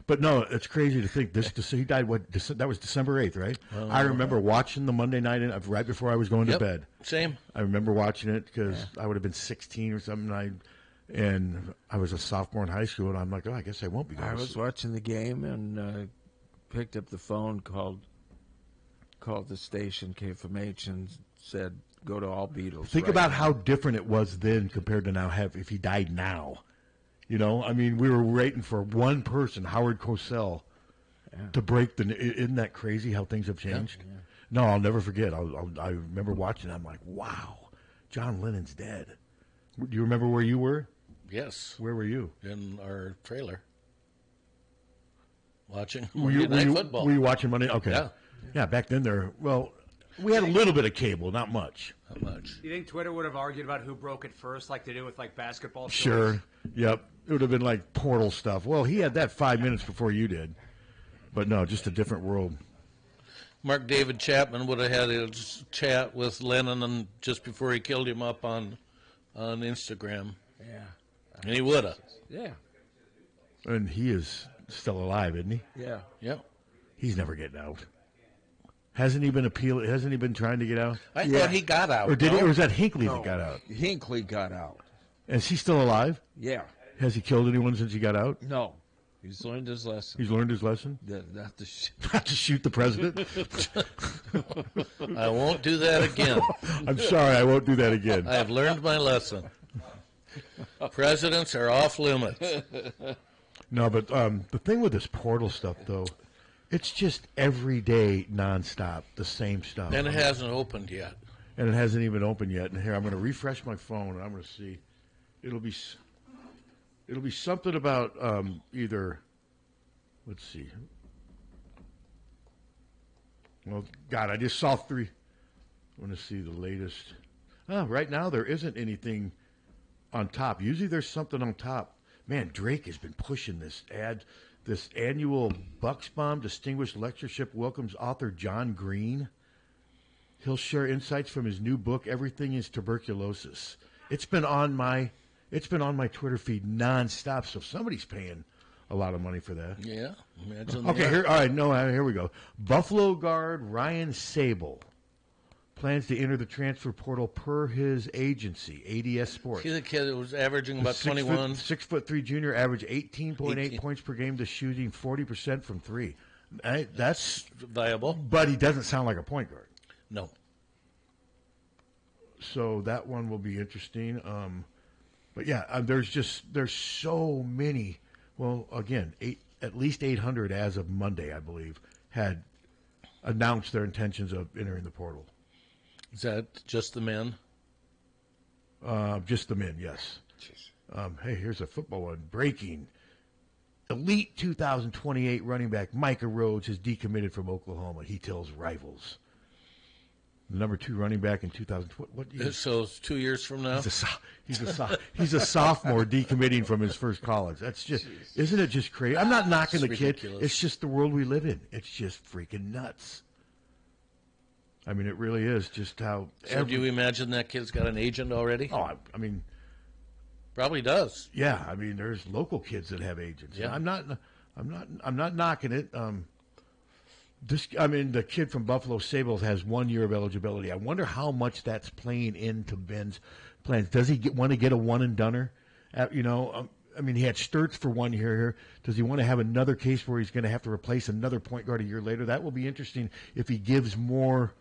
But no, it's crazy to think he died. That was December 8th, right? I remember watching the Monday night right before I was going to bed. Same. I remember watching it because I would have been 16 or something. And I was a sophomore in high school, and I'm like, I guess I won't be going. I was watching the game and picked up the phone, called the station, KFMH, and said, "Go to all Beatles." Think about how different it was then compared to now. If he died now, you know, I mean, we were waiting for one person, Howard Cosell, to break the. Isn't that crazy how things have changed? Yeah. No, I'll never forget. I remember watching it. I'm like, wow, John Lennon's dead. Do you remember where you were? Yes. Where were you? In our trailer. Watching Monday Night Football. Were you watching Monday? Okay. Yeah. Yeah, back then we had a little bit of cable, not much. Not much. Do you think Twitter would have argued about who broke it first, like they do with basketball? Sure. Stories? Yep. It would have been like portal stuff. Well, he had that 5 minutes before you did. But no, just a different world. Mark David Chapman would have had a chat with Lennon just before he killed him up on Instagram. Yeah. And he would have. Yeah. And he is still alive, isn't he? Yeah. Yep. He's never getting out. Hasn't he been Hasn't he been trying to get out? I thought he got out. Or did he? Or was that Hinckley that got out? Hinckley got out. Is he still alive? Yeah. Has he killed anyone since he got out? No. He's learned his lesson. He's learned his lesson? Not to not to shoot the president? I won't do that again. I'm sorry, I won't do that again. I have learned my lesson. Presidents are off limits. No, but the thing with this portal stuff, though, it's just every day, nonstop, the same stuff. And it hasn't opened yet. And it hasn't even opened yet. And here, I'm going to refresh my phone, and I'm going to see. It'll be something about either. Let's see. Well, God, I just saw 3. I want to see the latest. Right now, there isn't anything on top. Usually, there's something on top. Man, Drake has been pushing this ad. This annual Bucksbaum Distinguished Lectureship welcomes author John Green. He'll share insights from his new book, Everything is Tuberculosis. It's been on my Twitter feed nonstop, so somebody's paying a lot of money for that. Yeah, imagine. Okay, here we go. Buffalo guard Ryan Sable plans to enter the transfer portal per his agency, ADS Sports. See the kid that was averaging about 21. 6'3" junior, averaged 18.8 points per game to shooting 40% from 3. That's viable. But he doesn't sound like a point guard. No. So that one will be interesting. But yeah, there's so many. Well, again, at least 800 as of Monday, I believe, had announced their intentions of entering the portal. Is that just the men? Just the men, yes. Hey, here's a football one. Breaking. Elite 2028 running back Micah Rhodes has decommitted from Oklahoma. He tells Rivals. The number 2 running back in 2020. What year? So it's 2 years from now? He's a sophomore decommitting from his first college. That's just, isn't it just crazy? I'm not knocking the kid. It's just the world we live in. It's just freaking nuts. I mean, it really is just how. So do you imagine that kid's got an agent already? Oh, I mean, probably does. Yeah, I mean, there's local kids that have agents. Yeah. I'm not knocking it. The kid from Buffalo Sables has 1 year of eligibility. I wonder how much that's playing into Ben's plans. Does he want to get a one and doneer? He had Sturts for 1 year here. Does he want to have another case where he's going to have to replace another point guard a year later? That will be interesting if he gives more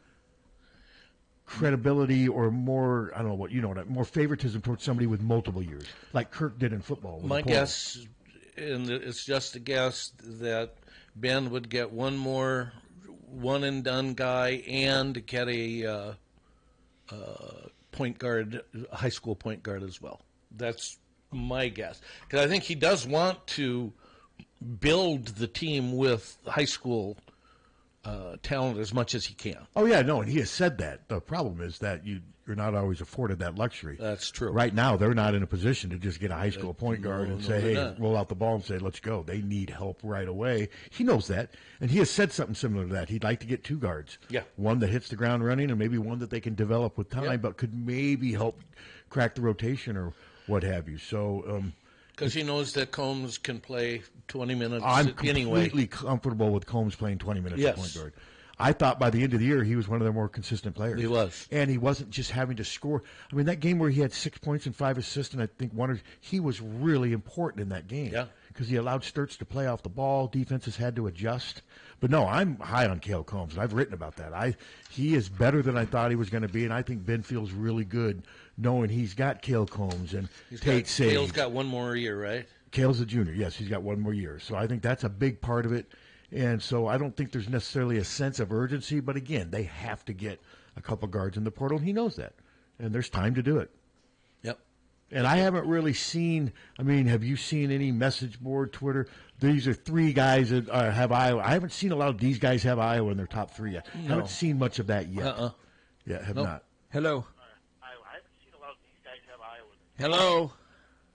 credibility or more, I don't know more favoritism towards somebody with multiple years, like Kirk did in football. My guess, and it's just a guess, that Ben would get one more one and done guy and get a point guard, high school point guard as well. That's my guess, because I think he does want to build the team with high school talent as much as he can. Oh, yeah, no, and he has said that. The problem is that you're not always afforded that luxury. That's true. Right now, they're not in a position to just get a high school point guard and say, hey, roll out the ball and say, let's go. They need help right away. He knows that, and he has said something similar to that. He'd like to get 2 guards. Yeah. One that hits the ground running and maybe one that they can develop with time, but could maybe help crack the rotation or what have you. So because he knows that Combs can play 20 minutes I'm anyway. completely comfortable with Combs playing 20 minutes Yes. at point guard. I thought by the end of the year he was one of their more consistent players. He was. And he wasn't just having to score. I mean, that game where he had 6 points and 5 assists, and I think he was really important in that game. Yeah. Because he allowed Sturts to play off the ball. Defenses had to adjust. But no, I'm high on Cale Combs, and I've written about that. He is better than I thought he was going to be, and I think Ben feels really good knowing he's got Cale Combs and Tate Sage. Cale's got 1 more year, right? Cale's a junior. Yes, he's got 1 more year. So I think that's a big part of it. And so I don't think there's necessarily a sense of urgency. But, again, they have to get a couple guards in the portal, and he knows that. And there's time to do it. Yep. And I haven't really seen – have you seen any message board, Twitter? These are 3 guys that have Iowa. I haven't seen a lot of these guys have Iowa in their top 3 yet. No. Haven't seen much of that yet. Yeah, have not. Hello. I haven't seen a lot of these guys have Iowa. Hello.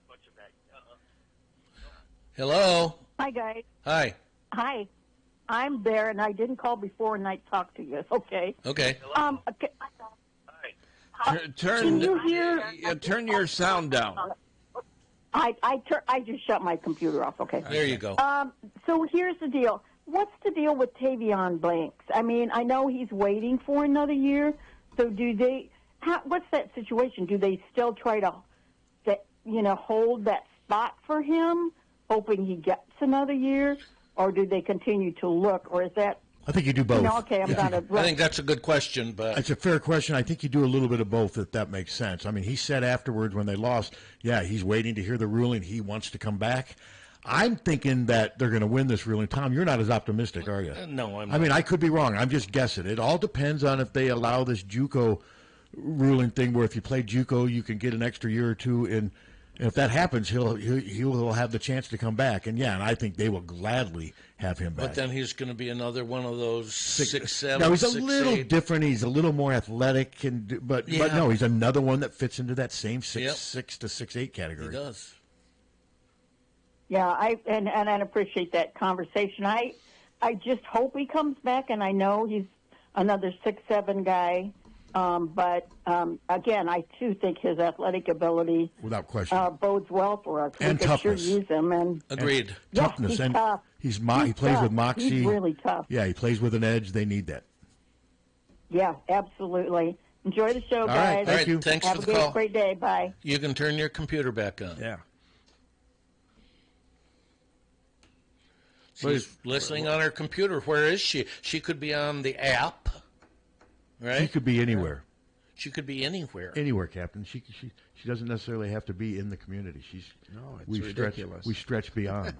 Much of that. Hello. Hi, guys. Hi. Hi. I'm there, and I didn't call before, and I talked to you. Okay. Okay. Okay. Turn Can you hear? turn your sound down. I just shut my computer off. Okay. There you go. So here's the deal. What's the deal with Tavion Blanks? I mean, I know he's waiting for another year. So do they? What's that situation? Do they still try to, hold that spot for him, hoping he gets another year, or do they continue to look, or is that? I think you do both. Okay, I'm not a. I think that's a good question, but it's a fair question. I think you do a little bit of both, if that makes sense. I mean, he said afterwards when they lost, he's waiting to hear the ruling. He wants to come back. I'm thinking that they're going to win this ruling. Tom, you're not as optimistic, are you? No, I'm not. I mean, I could be wrong. I'm just guessing. It all depends on if they allow this JUCO ruling thing, where if you play JUCO, you can get an extra year or 2 in. And if that happens, he'll have the chance to come back. And I think they will gladly have him back. But then he's going to be another one of those 6'7". Now he's a 6'8". little different. He's a little more athletic, but no, he's another one that fits into that same 6'6" to 6'8" category. He does. Yeah, I appreciate that conversation. I just hope he comes back, and I know he's another 6'7" guy. But again, I too think his athletic ability, without question, bodes well for us. And we could sure toughness. use him. And agreed. And toughness, he's and tough. he plays tough. with moxie. He's really tough. Yeah, he plays with an edge. They need that. Yeah, absolutely. Enjoy the show, All guys. right, thank you. Thanks Have for a the call. great day. Bye. You can turn your computer back on. Yeah. She's listening on her computer. Where is she? She could be on the app, right? He could be anywhere. She could be anywhere. Anywhere, Captain. She doesn't necessarily have to be in the community. It's ridiculous. We stretch beyond.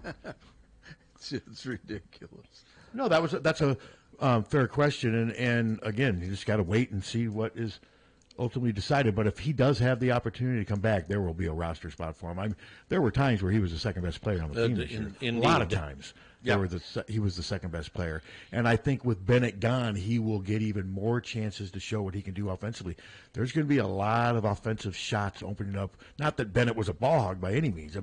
It's ridiculous. No, that's a fair question, and again, you just got to wait and see what is ultimately decided. But if he does have the opportunity to come back, there will be a roster spot for him. There were times where he was the second best player on the team this year. A lot of times, he was the second best player. And I think with Bennett gone, he will get even more chances to show what he can do offensively. There's going to be a lot of offensive shots opening up. Not that Bennett was a ball hog by any means.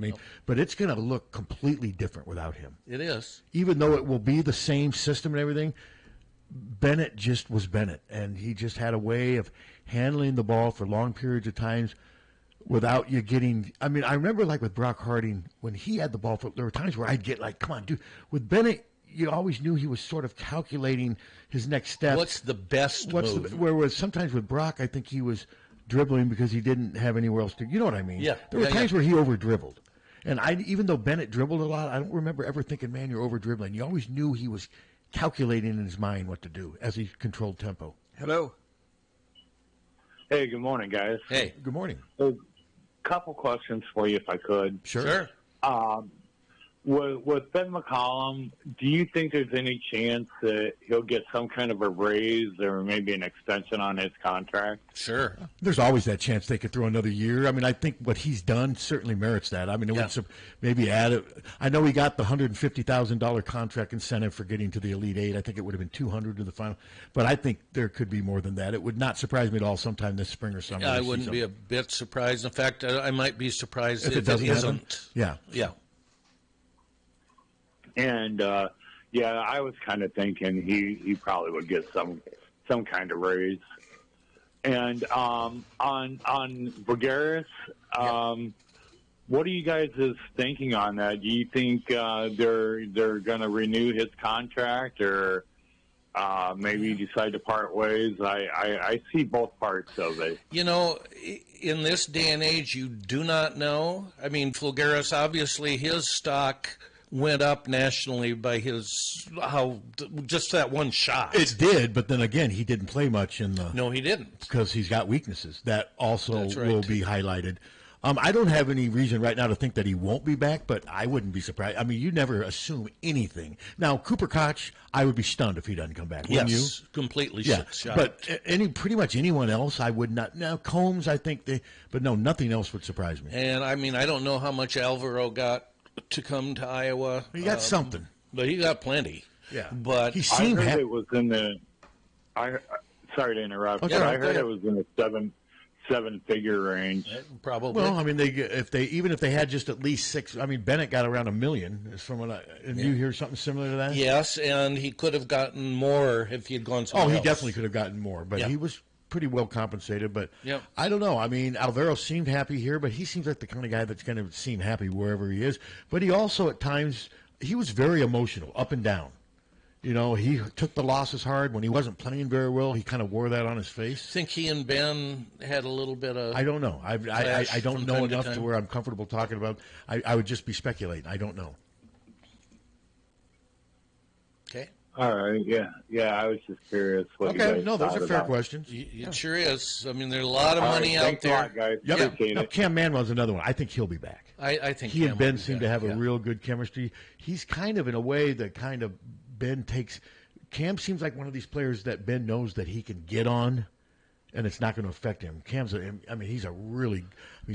But it's going to look completely different without him. It is. Even though it will be the same system and everything, Bennett just was Bennett, and he just had a way of handling the ball for long periods of times without you getting. I remember like with Brock Harding when he had the ball. There were times where I'd get like, "Come on, dude." With Bennett, you always knew he was sort of calculating his next step. What's the best move? Whereas sometimes with Brock, I think he was dribbling because he didn't have anywhere else to. You know what I mean? Yeah. There were times where he over dribbled, and even though Bennett dribbled a lot, I don't remember ever thinking, "Man, you're over dribbling." You always knew he was calculating in his mind what to do as he controlled tempo. Hello. Hey, good morning, guys. Hey. Good morning. A couple questions for you, if I could. Sure. With Ben McCollum, do you think there's any chance that he'll get some kind of a raise or maybe an extension on his contract? Sure. There's always that chance they could throw another year. I think what he's done certainly merits that. It would maybe add it. I know he got the $150,000 contract incentive for getting to the Elite Eight. I think it would have been $200,000 to the final. But I think there could be more than that. It would not surprise me at all sometime this spring or summer. I wouldn't be a bit surprised. In fact, I might be surprised if it doesn't isn't. happen. Yeah. Yeah. And I was kind of thinking he probably would get some kind of raise. And on Voulgaris, what are you guys thinking on that? Do you think they're going to renew his contract, or maybe decide to part ways? I see both parts of it. In this day and age, you do not know. Voulgaris, obviously, his stock went up nationally by just that one shot. It did, but then again, he didn't play much in the. No, he didn't, because he's got weaknesses that also That's right. will be highlighted. I don't have any reason right now to think that he won't be back, but I wouldn't be surprised. You never assume anything. Now, Cooper Koch, I would be stunned if he doesn't come back. Wouldn't you? Completely. Yeah, shocked. but pretty much anyone else, I would not. Now, Combs, I think but no, nothing else would surprise me. And I don't know how much Alvaro got to come to Iowa. He got something, but he got plenty. Yeah, but he seemed I heard it was in the. Sorry to interrupt. Okay, but I heard it was in the seven-figure range. Probably. Well, if they had just at least six. Bennett got around $1 million. And you hear something similar to that? Yes, and he could have gotten more if he had gone somewhere he else. definitely could have gotten more, but he was pretty well compensated. But Yep. I don't know. Alvaro seemed happy here, but he seems like the kind of guy that's going to seem happy wherever he is. But he also, at times, he was very emotional, up and down. He took the losses hard. When he wasn't playing very well, he kind of wore that on his face. Think he and Ben had a little bit of. I don't know. I don't know enough to where I'm comfortable talking about. I would just be speculating. I don't know. Okay. All right. Yeah. I was just curious. What you guys those thought are fair about. questions. It sure is. There's a lot of All money right, out thanks there. a lot, guys. Yep. Appreciate Now, it. Cam Manuel's another one. I think he'll be back. I think he Cam and Ben will be seem to back, have a real good chemistry. He's kind of in a way that kind of Ben takes. Cam seems like one of these players that Ben knows that he can get on, and it's not going to affect him. He's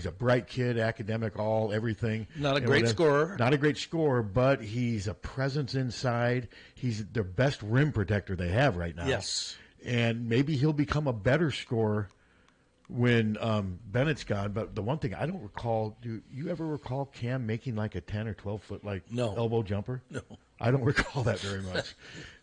a bright kid, academic, everything. Not a great scorer. Not a great scorer, but he's a presence inside. He's their best rim protector they have right now. Yes. And maybe he'll become a better scorer when Bennett's gone. But the one thing I don't recall, do you ever recall Cam making like a 10 or 12 foot elbow jumper? No. I don't recall that very much.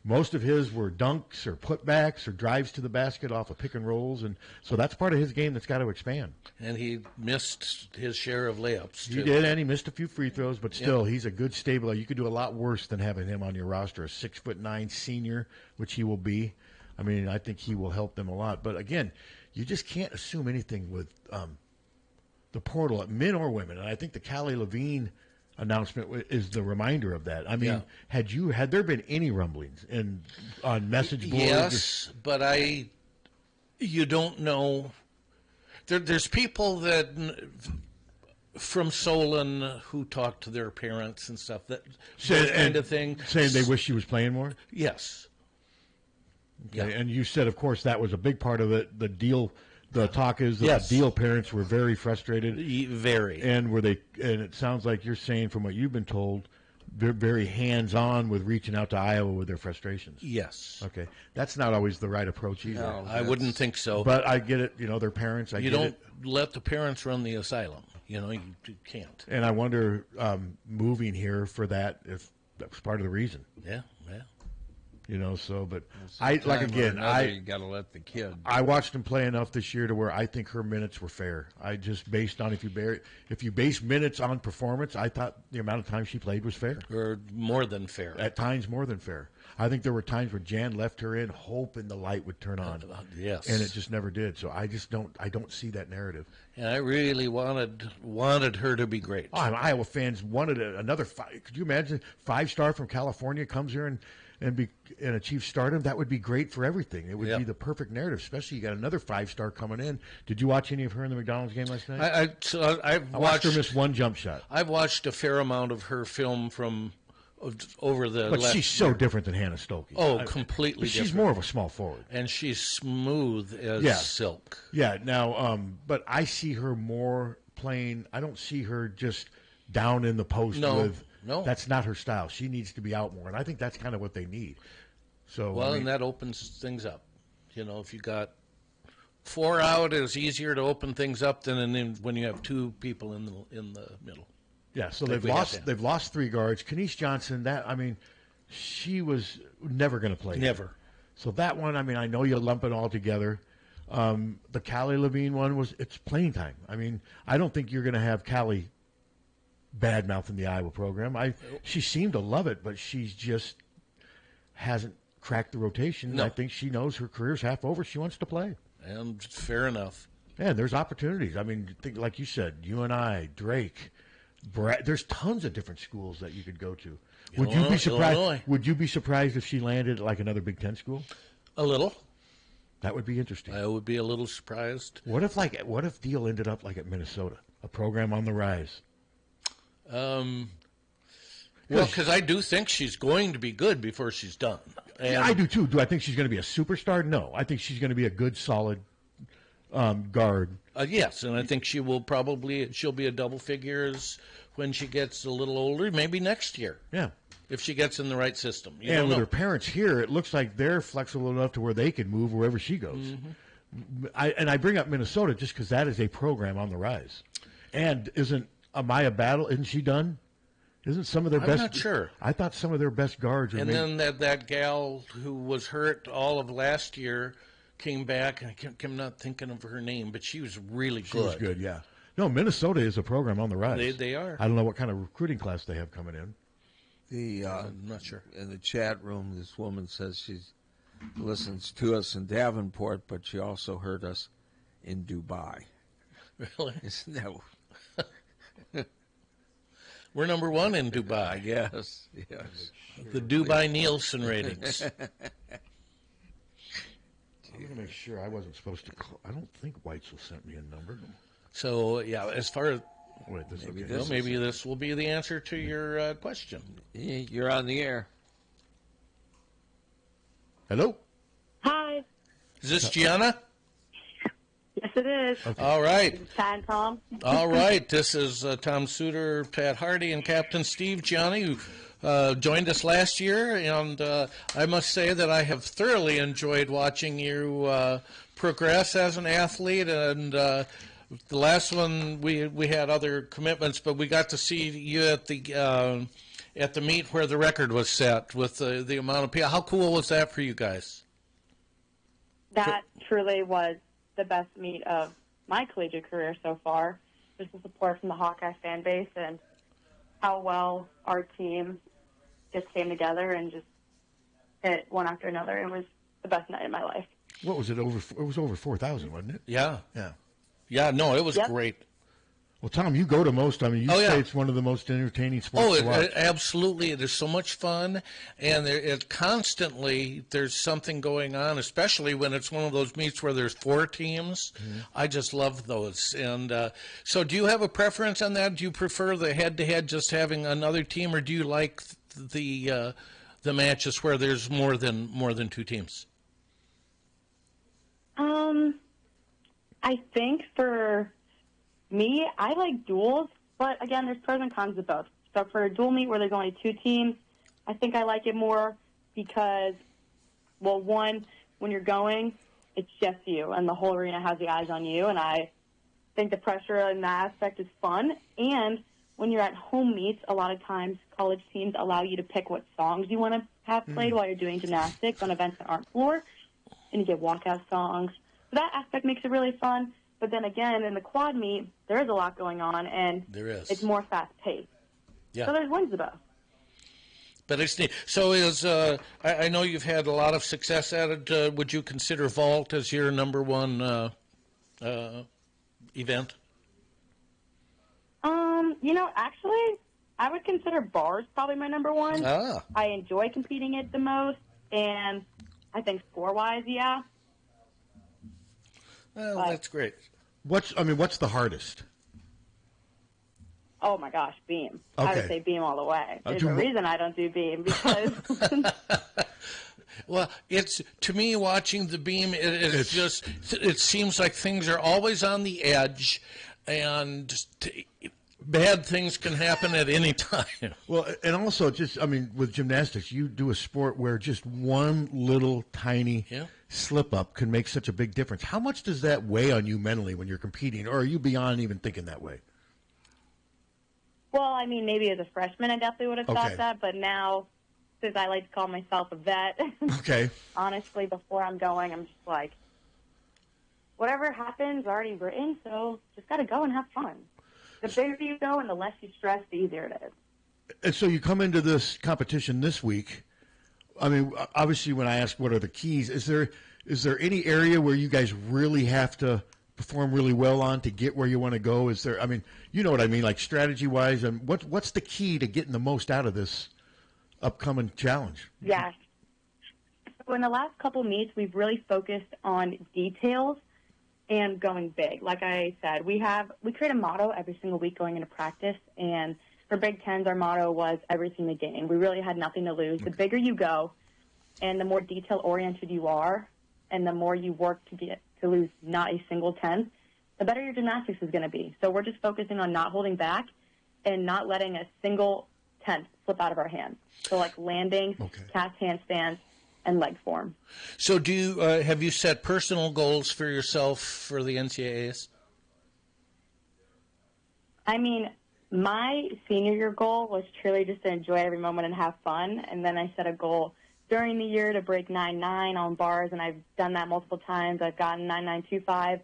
Most of his were dunks or putbacks or drives to the basket off of pick and rolls, and so that's part of his game that's got to expand. And he missed his share of layups, too. He did, and he missed a few free throws, but still, he's a good stable. You could do a lot worse than having him on your roster, a 6'9" senior, which he will be. I think he will help them a lot. But again, you just can't assume anything with the portal, men or women. And I think the Callie Levine announcement is the reminder of that. Had there been any rumblings on message boards? Yes, but you don't know there's people that from Solon who talk to their parents and stuff, that kind of thing. Saying they wish she was playing more? Yes. Okay. Yeah. And you said, of course, that was a big part of it. The deal, the talk is that the deal parents were very frustrated. Very. And it sounds like you're saying, from what you've been told, they're very hands-on with reaching out to Iowa with their frustrations. Yes. Okay. That's not always the right approach either. No, I wouldn't think so. But I get it. They're parents. You don't let the parents run the asylum. You can't. And I wonder, moving here for that, if that was part of the reason. Yeah. But you got to let the kid. I watched him play enough this year to where I think her minutes were fair. I just based on if you base minutes on performance, I thought the amount of time she played was fair. Or more than fair. At times, more than fair. I think there were times where Jan left her in, hoping the light would turn on. Yes. And it just never did. So I don't see that narrative. And I really wanted her to be great. Oh, Iowa fans wanted another five. Could you imagine 5-star from California comes here and achieve stardom? That would be great for everything. It would be the perfect narrative, especially you got another 5-star coming in. Did you watch any of her in the McDonald's game last night? I watched her miss one jump shot. I've watched a fair amount of her film from over the But last she's so year. different than Hannah Stokey. Oh, completely she's different. more of a small forward. And she's smooth as silk. Yeah, now, but I see her more playing. I don't see her just down in the post with. No. That's not her style. She needs to be out more, and I think that's kind of what they need. So and that opens things up. If you got 4 out, it's easier to open things up than when you have 2 people in the middle. Yeah, so they've lost 3 guards. Kenise Johnson, she was never going to play. Never. So that one, I know you lump it all together. The Callie Levine one it's playing time. I don't think you're going to have Callie badmouth in the Iowa program. She seemed to love it, but she's just hasn't cracked the rotation. No. I think she knows her career's half over. She wants to play. And fair enough. Yeah, there's opportunities. Think like you said, you and I, Drake, Brad, there's tons of different schools that you could go to. Would you be surprised? Illinois. Would you be surprised if she landed at like another Big Ten school? A little. That would be interesting. I would be a little surprised. What if Deal ended up like at Minnesota, a program on the rise? Because I do think she's going to be good before she's done. Yeah, I do too. Do I think she's going to be a superstar? No. I think she's going to be a good, solid guard. Yes, and I think she'll be a double figures when she gets a little older, maybe next year. Yeah. If she gets in the right system. And with her parents here, it looks like they're flexible enough to where they can move wherever she goes. Mm-hmm. I bring up Minnesota just because that is a program on the rise. And isn't Amaya Battle, isn't she done? Isn't some of their best? I'm not sure. I thought some of their best guards are. And then that gal who was hurt all of last year came back, and I'm not thinking of her name, but she was really good. She was good, yeah. No, Minnesota is a program on the rise. They are. I don't know what kind of recruiting class they have coming in. I'm not sure. In the chat room, this woman says she listens to us in Davenport, but she also heard us in Dubai. Really? Isn't that... We're number 1 in Dubai. Yes. The Dubai Nielsen ratings. I'm going to make sure I wasn't supposed to call. I don't think Weitzel sent me a number. So, as far as... Maybe this will be the answer to your question. You're on the air. Hello? Hi. Is this Gianna? Yes, it is. Okay. All right. Pat and Tom. All right. This is Tom Suter, Pat Harty, and Captain Steve. Gianni, who joined us last year, and I must say that I have thoroughly enjoyed watching you progress as an athlete. And the last one, we had other commitments, but we got to see you at the meet where the record was set with the amount of people. How cool was that for you guys? That truly was the best meet of my collegiate career so far. Just the support from the Hawkeye fan base and how well our team just came together and just hit one after another. It was the best night of my life. What was it over? It was over 4,000, wasn't it? Yeah. Yeah. Yeah, no, it was great. Well, Tom, you go to most. I mean, you say it's one of the most entertaining sports to watch. Absolutely. It is so much fun, and there's something going on, especially when it's one of those meets where there's 4 teams. Mm-hmm. I just love those. And so do you have a preference on that? Do you prefer the head-to-head, just having another team, or do you like the matches where there's more than 2 teams? I think for me, I like duels, but again, there's pros and cons of both. So for a dual meet where there's only 2 teams, I think I like it more because, well, one, when you're going, it's just you, and the whole arena has the eyes on you, and I think the pressure in that aspect is fun. And when you're at home meets, a lot of times college teams allow you to pick what songs you want to have played while you're doing gymnastics on events that aren't floor, and you get walkout songs. So that aspect makes it really fun. But then again, in the quad meet, there is a lot going on, and it's more fast-paced. Yeah. So there's wins to both. But it's neat. So I know you've had a lot of success at it. Would you consider vault as your number one event? Actually, I would consider bars probably my number one. Ah. I enjoy competing it the most, and I think score-wise, yeah. Well, that's great. What's the hardest? Oh my gosh, beam. I would say beam all the way. There's a reason I don't do beam because well, it's to me watching the beam. It seems like things are always on the edge, and bad things can happen at any time. Well, and also with gymnastics, you do a sport where just one little tiny slip up can make such a big difference. How much does that weigh on you mentally when you're competing, or are you beyond even thinking that way? Well, I mean, maybe as a freshman, I definitely would have thought that, but now, since I like to call myself a vet, honestly, before I'm going, I'm just like, whatever happens, already written, so just got to go and have fun. The bigger you go and the less you stress, the easier it is. And so you come into this competition this week. I mean, obviously, when I ask what are the keys, is there any area where you guys really have to perform really well on to get where you want to go? Is there? I mean, you know what I mean, like strategy-wise, and what's the key to getting the most out of this upcoming challenge? Yes. So in the last couple meets, we've really focused on details and going big. Like I said, we create a motto every single week going into practice, and for Big Tens, our motto was everything to gain. We really had nothing to lose. The bigger you go, and the more detail-oriented you are, and the more you work to lose not a single tenth, the better your gymnastics is going to be. So we're just focusing on not holding back and not letting a single tenth slip out of our hands. So like landing, cast handstands, and leg form. So have you set personal goals for yourself for the NCAAs? I mean, my senior year goal was truly just to enjoy every moment and have fun, and then I set a goal during the year to break 9.9 on bars, and I've done that multiple times. I've gotten 9.925.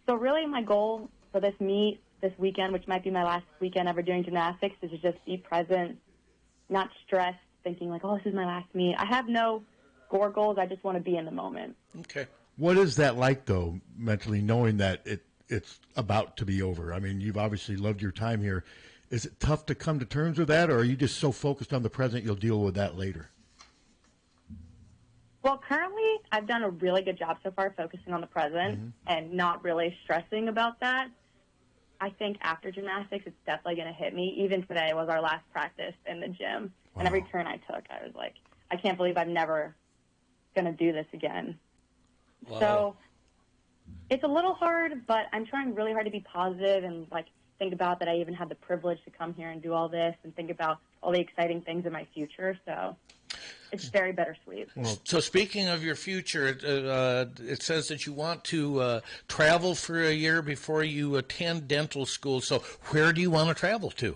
So really my goal for this meet, this weekend, which might be my last weekend ever doing gymnastics, is to just be present, not stressed, thinking like, oh, this is my last meet. I have no score goals. I just want to be in the moment. Okay. What is that like, though, mentally, knowing that it's about to be over? I mean, you've obviously loved your time here. Is it tough to come to terms with that, or are you just so focused on the present you'll deal with that later? Well, currently, I've done a really good job so far focusing on the present and not really stressing about that. I think after gymnastics, it's definitely going to hit me. Even today was our last practice in the gym, and every turn I took, I was like, I can't believe I'm never going to do this again. Wow. So it's a little hard, but I'm trying really hard to be positive and like think about that I even had the privilege to come here and do all this and think about all the exciting things in my future. So it's very bittersweet. So speaking of your future, it says that you want to travel for a year before you attend dental school. So where do you want to travel to?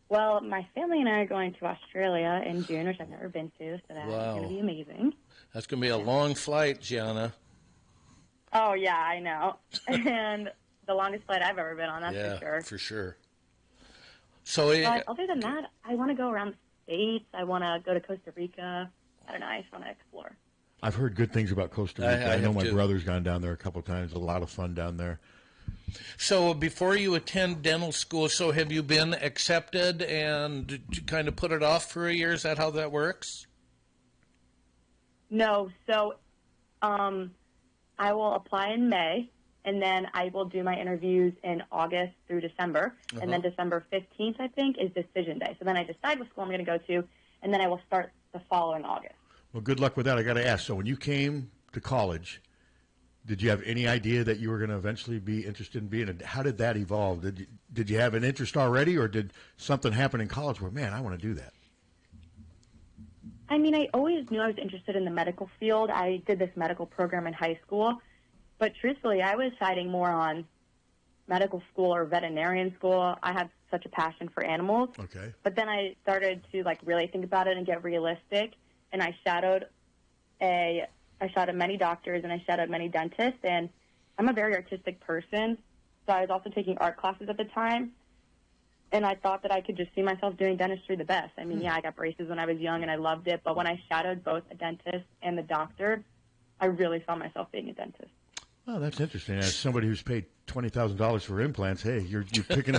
Well, my family and I are going to Australia in June, which I've never been to, so that's going to be amazing. That's going to be a long flight, Gianna. Oh, yeah, I know. And the longest flight I've ever been on, that's for sure. For sure. So, but other than that, I want to go around the States. I want to go to Costa Rica. I don't know. I just want to explore. I've heard good things about Costa Rica. I know my brother's gone down there a couple of times. A lot of fun down there. So before you attend dental school, so have you been accepted and kind of put it off for a year? Is that how that works? No, so I will apply in May, and then I will do my interviews in August through December, and then December 15th, I think, is decision day. So then I decide what school I'm going to go to, and then I will start the following August. Well, good luck with that. I got to ask, so when you came to college, did you have any idea that you were going to eventually be interested in being a, how did that evolve? Did you have an interest already, or did something happen in college where, man, I want to do that? I mean, I always knew I was interested in the medical field. I did this medical program in high school, but truthfully, I was siding more on medical school or veterinarian school. I have such a passion for animals. Okay. But then I started to really think about it and get realistic, and I shadowed many doctors and I shadowed many dentists, and I'm a very artistic person, so I was also taking art classes at the time, and I thought that I could just see myself doing dentistry the best. I mean, yeah, I got braces when I was young and I loved it, but when I shadowed both a dentist and the doctor, I really saw myself being a dentist. Oh, that's interesting. As somebody who's paid $20,000 for implants, hey, you're picking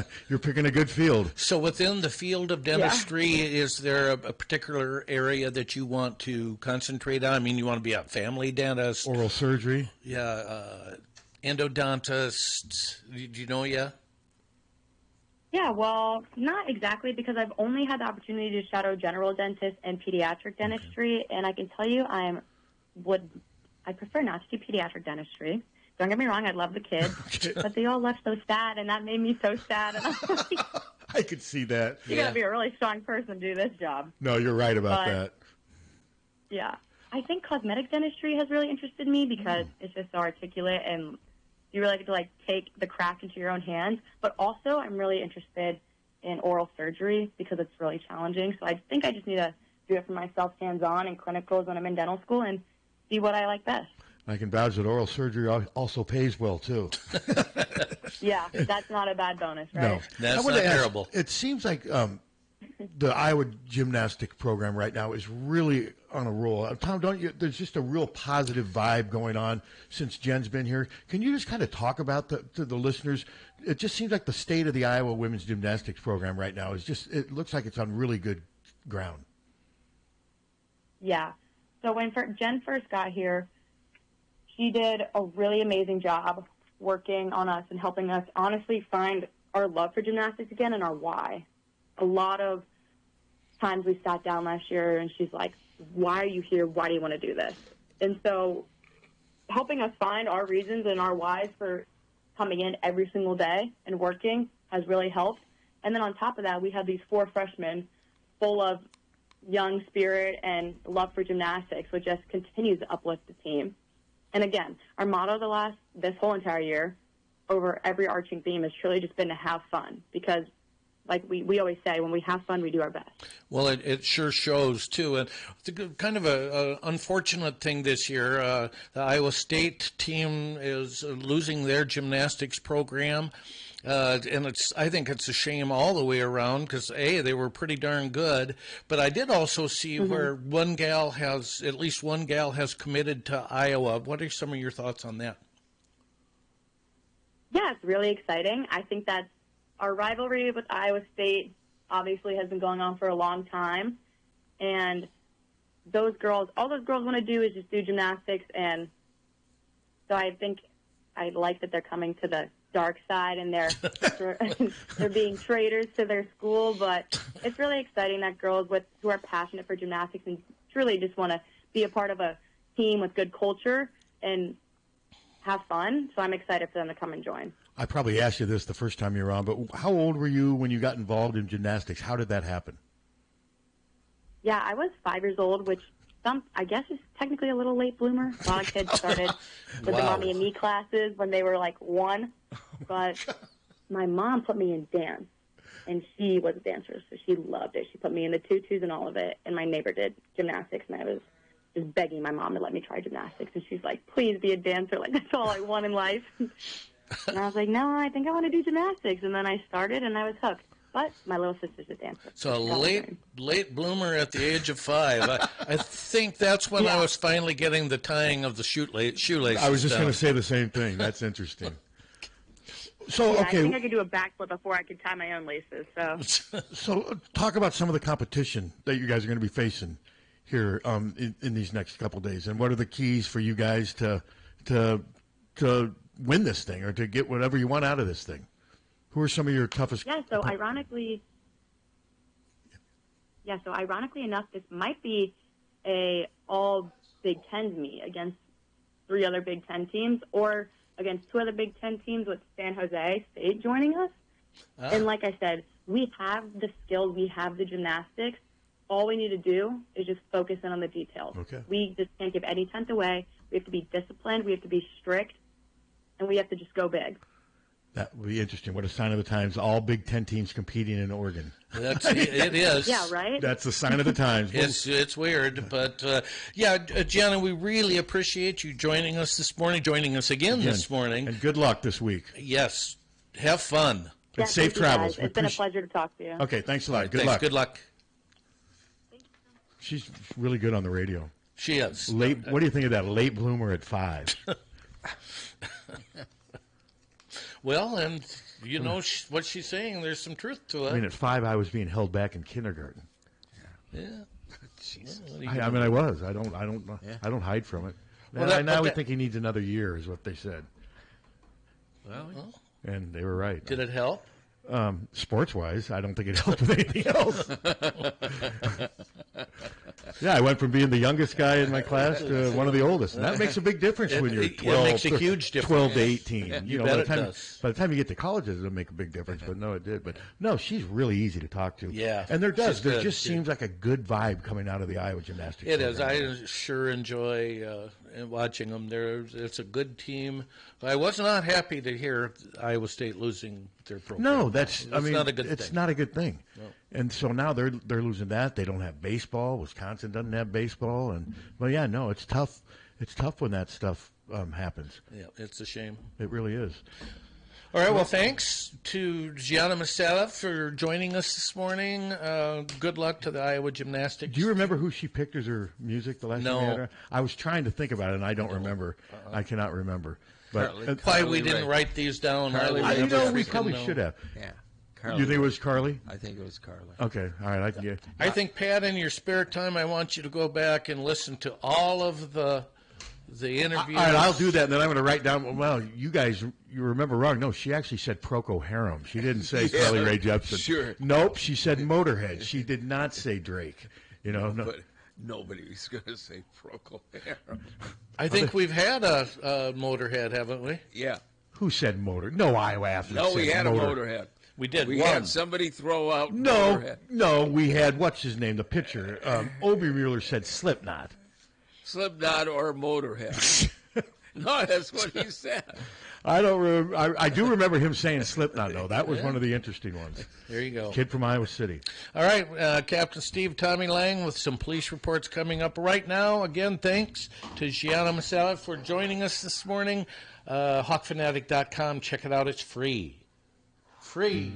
a good field. So within the field of dentistry, is there a particular area that you want to concentrate on? I mean, you want to be a family dentist, oral surgery, endodontist. Do you know yet? Yeah, well, not exactly, because I've only had the opportunity to shadow general dentist and pediatric dentistry, and I can tell you I prefer not to do pediatric dentistry. Don't get me wrong, I love the kids, but they all left so sad, and that made me so sad. And I was like, I could see that. You got to be a really strong person to do this job. No, you're right about that. Yeah. I think cosmetic dentistry has really interested me because it's just so articulate, and you really get to take the craft into your own hands. But also, I'm really interested in oral surgery because it's really challenging. So I think I just need to do it for myself hands-on and clinicals when I'm in dental school and see what I like best. I can vouch that oral surgery also pays well, too. Yeah, that's not a bad bonus, right? No. That's not terrible. It seems like the Iowa gymnastic program right now is really on a roll. Tom, there's just a real positive vibe going on since Jen's been here. Can you just kind of talk about to the listeners? It just seems like the state of the Iowa women's gymnastics program right now it looks like it's on really good ground. Yeah. So when Jen first got here, she did a really amazing job working on us and helping us honestly find our love for gymnastics again and our why. A lot of times we sat down last year and she's like, why are you here? Why do you want to do this? And so helping us find our reasons and our whys for coming in every single day and working has really helped. And then on top of that, we have these 4 freshmen full of young spirit and love for gymnastics, which just continues to uplift the team. And again, our motto this whole entire year over every arching theme has truly just been to have fun, because like we always say, when we have fun, we do our best. Well, it sure shows, too. And it's kind of an unfortunate thing this year. The Iowa State team is losing their gymnastics program. And I think it's a shame all the way around because, they were pretty darn good. But I did also see where at least one gal has committed to Iowa. What are some of your thoughts on that? Yeah, it's really exciting. I think that our rivalry with Iowa State obviously has been going on for a long time. And all those girls want to do is just do gymnastics. And so I think I like that they're coming to the dark side and they're being traitors to their school, but it's really exciting that girls who are passionate for gymnastics and truly just want to be a part of a team with good culture and have fun. So I'm excited for them to come and join. I probably asked you this the first time you were on, but how old were you when you got involved in gymnastics? How did that happen? Yeah, I was 5 years old, which I guess is technically a little late bloomer. A lot of kids started with the mommy and me classes when they were 1. But my mom put me in dance, and she was a dancer, so she loved it. She put me in the tutus and all of it, and my neighbor did gymnastics, and I was just begging my mom to let me try gymnastics. And she's like, please be a dancer. That's all I want in life. And I was like, no, I think I want to do gymnastics. And then I started, and I was hooked. But my little sister's a dancer. So late bloomer at the age of 5. I think that's when I was finally getting the tying of the shoelaces. I was just going to say the same thing. That's interesting. So, Yeah, okay. I think I could do a backflip before I could tie my own laces. So talk about some of the competition that you guys are going to be facing here in these next couple of days, and what are the keys for you guys to win this thing or to get whatever you want out of this thing? Who are some of your toughest? Yeah. So ironically enough, this might be a all Big Ten meet against 3 other Big Ten teams, or against 2 other Big Ten teams with San Jose State joining us. And like I said, we have the skills, we have the gymnastics. All we need to do is just focus in on the details. Okay. We just can't give any tenth away. We have to be disciplined. We have to be strict. And we have to just go big. That would be interesting. What a sign of the times. All Big Ten teams competing in Oregon. It is. Yeah, right? That's the sign of the times. It's weird. But, Gianna, we really appreciate you joining us this morning, joining us again this morning. And good luck this week. Yes. Have fun. And safe travels. It's been a pleasure to talk to you. Okay, thanks a lot. Good Thanks. luck. Good luck. She's really good on the radio. She is. What do you think of that? Late bloomer at 5. Well, and you know what she's saying. There's some truth to it. I mean, at 5, I was being held back in kindergarten. Yeah. I was. I don't hide from it. Well, now we think he needs another year, is what they said. Well, and they were right. Did it help? Sports-wise, I don't think it helped with anything else. Yeah, I went from being the youngest guy in my class to one of the oldest. And that makes a big difference when you're 12. It makes a huge difference. 12 to 18. Yeah, you know, by the time you get to college, it doesn't make a big difference. But no, it did. But no, she's really easy to talk to. Yeah. And there good. just seems like a good vibe coming out of the Iowa gymnastics. It is. I sure enjoy watching them. It's a good team. I was not happy to hear Iowa State losing their program. No, that's not a good thing. It's not a good thing. No. And so now they're losing that. They don't have baseball. Wisconsin doesn't have baseball. It's tough. It's tough when that stuff happens. Yeah, it's a shame. It really is. All right, well, thanks to Gianna Masella for joining us this morning. Good luck to the Iowa Gymnastics. Do you remember who she picked as her music the last time we had her? I was trying to think about it, and I don't remember. I cannot remember. But why we didn't write these down. We probably should have. Yeah. Carly. You think it was Carly? I think it was Carly. Okay, all right. I think, Pat, in your spare time, I want you to go back and listen to all of the interviews. All right, I'll do that, and then I'm going to write down. Well, you guys, you remember wrong. No, she actually said Procol Harum. She didn't say Carly Rae Jepsen. Sure. Nope, she said Motorhead. She did not say Drake. You know, But nobody's going to say Procol Harum. I think we've had a Motorhead, haven't we? Yeah. Who said Motor? No Iowa athlete. No, we said had a Motorhead. We did. We had somebody throw out No, Motorhead. no, we had, what's his name, the pitcher. Obermuller said Slipknot. Slipknot or Motorhead. No, that's what he said. I don't remember. I do remember him saying Slipknot, though. That was one of the interesting ones. There you go. Kid from Iowa City. All right, Captain Steve, Tommy Lang with some police reports coming up right now. Again, thanks to Gianna Masella for joining us this morning. HawkFanatic.com. Check it out. It's free. Free.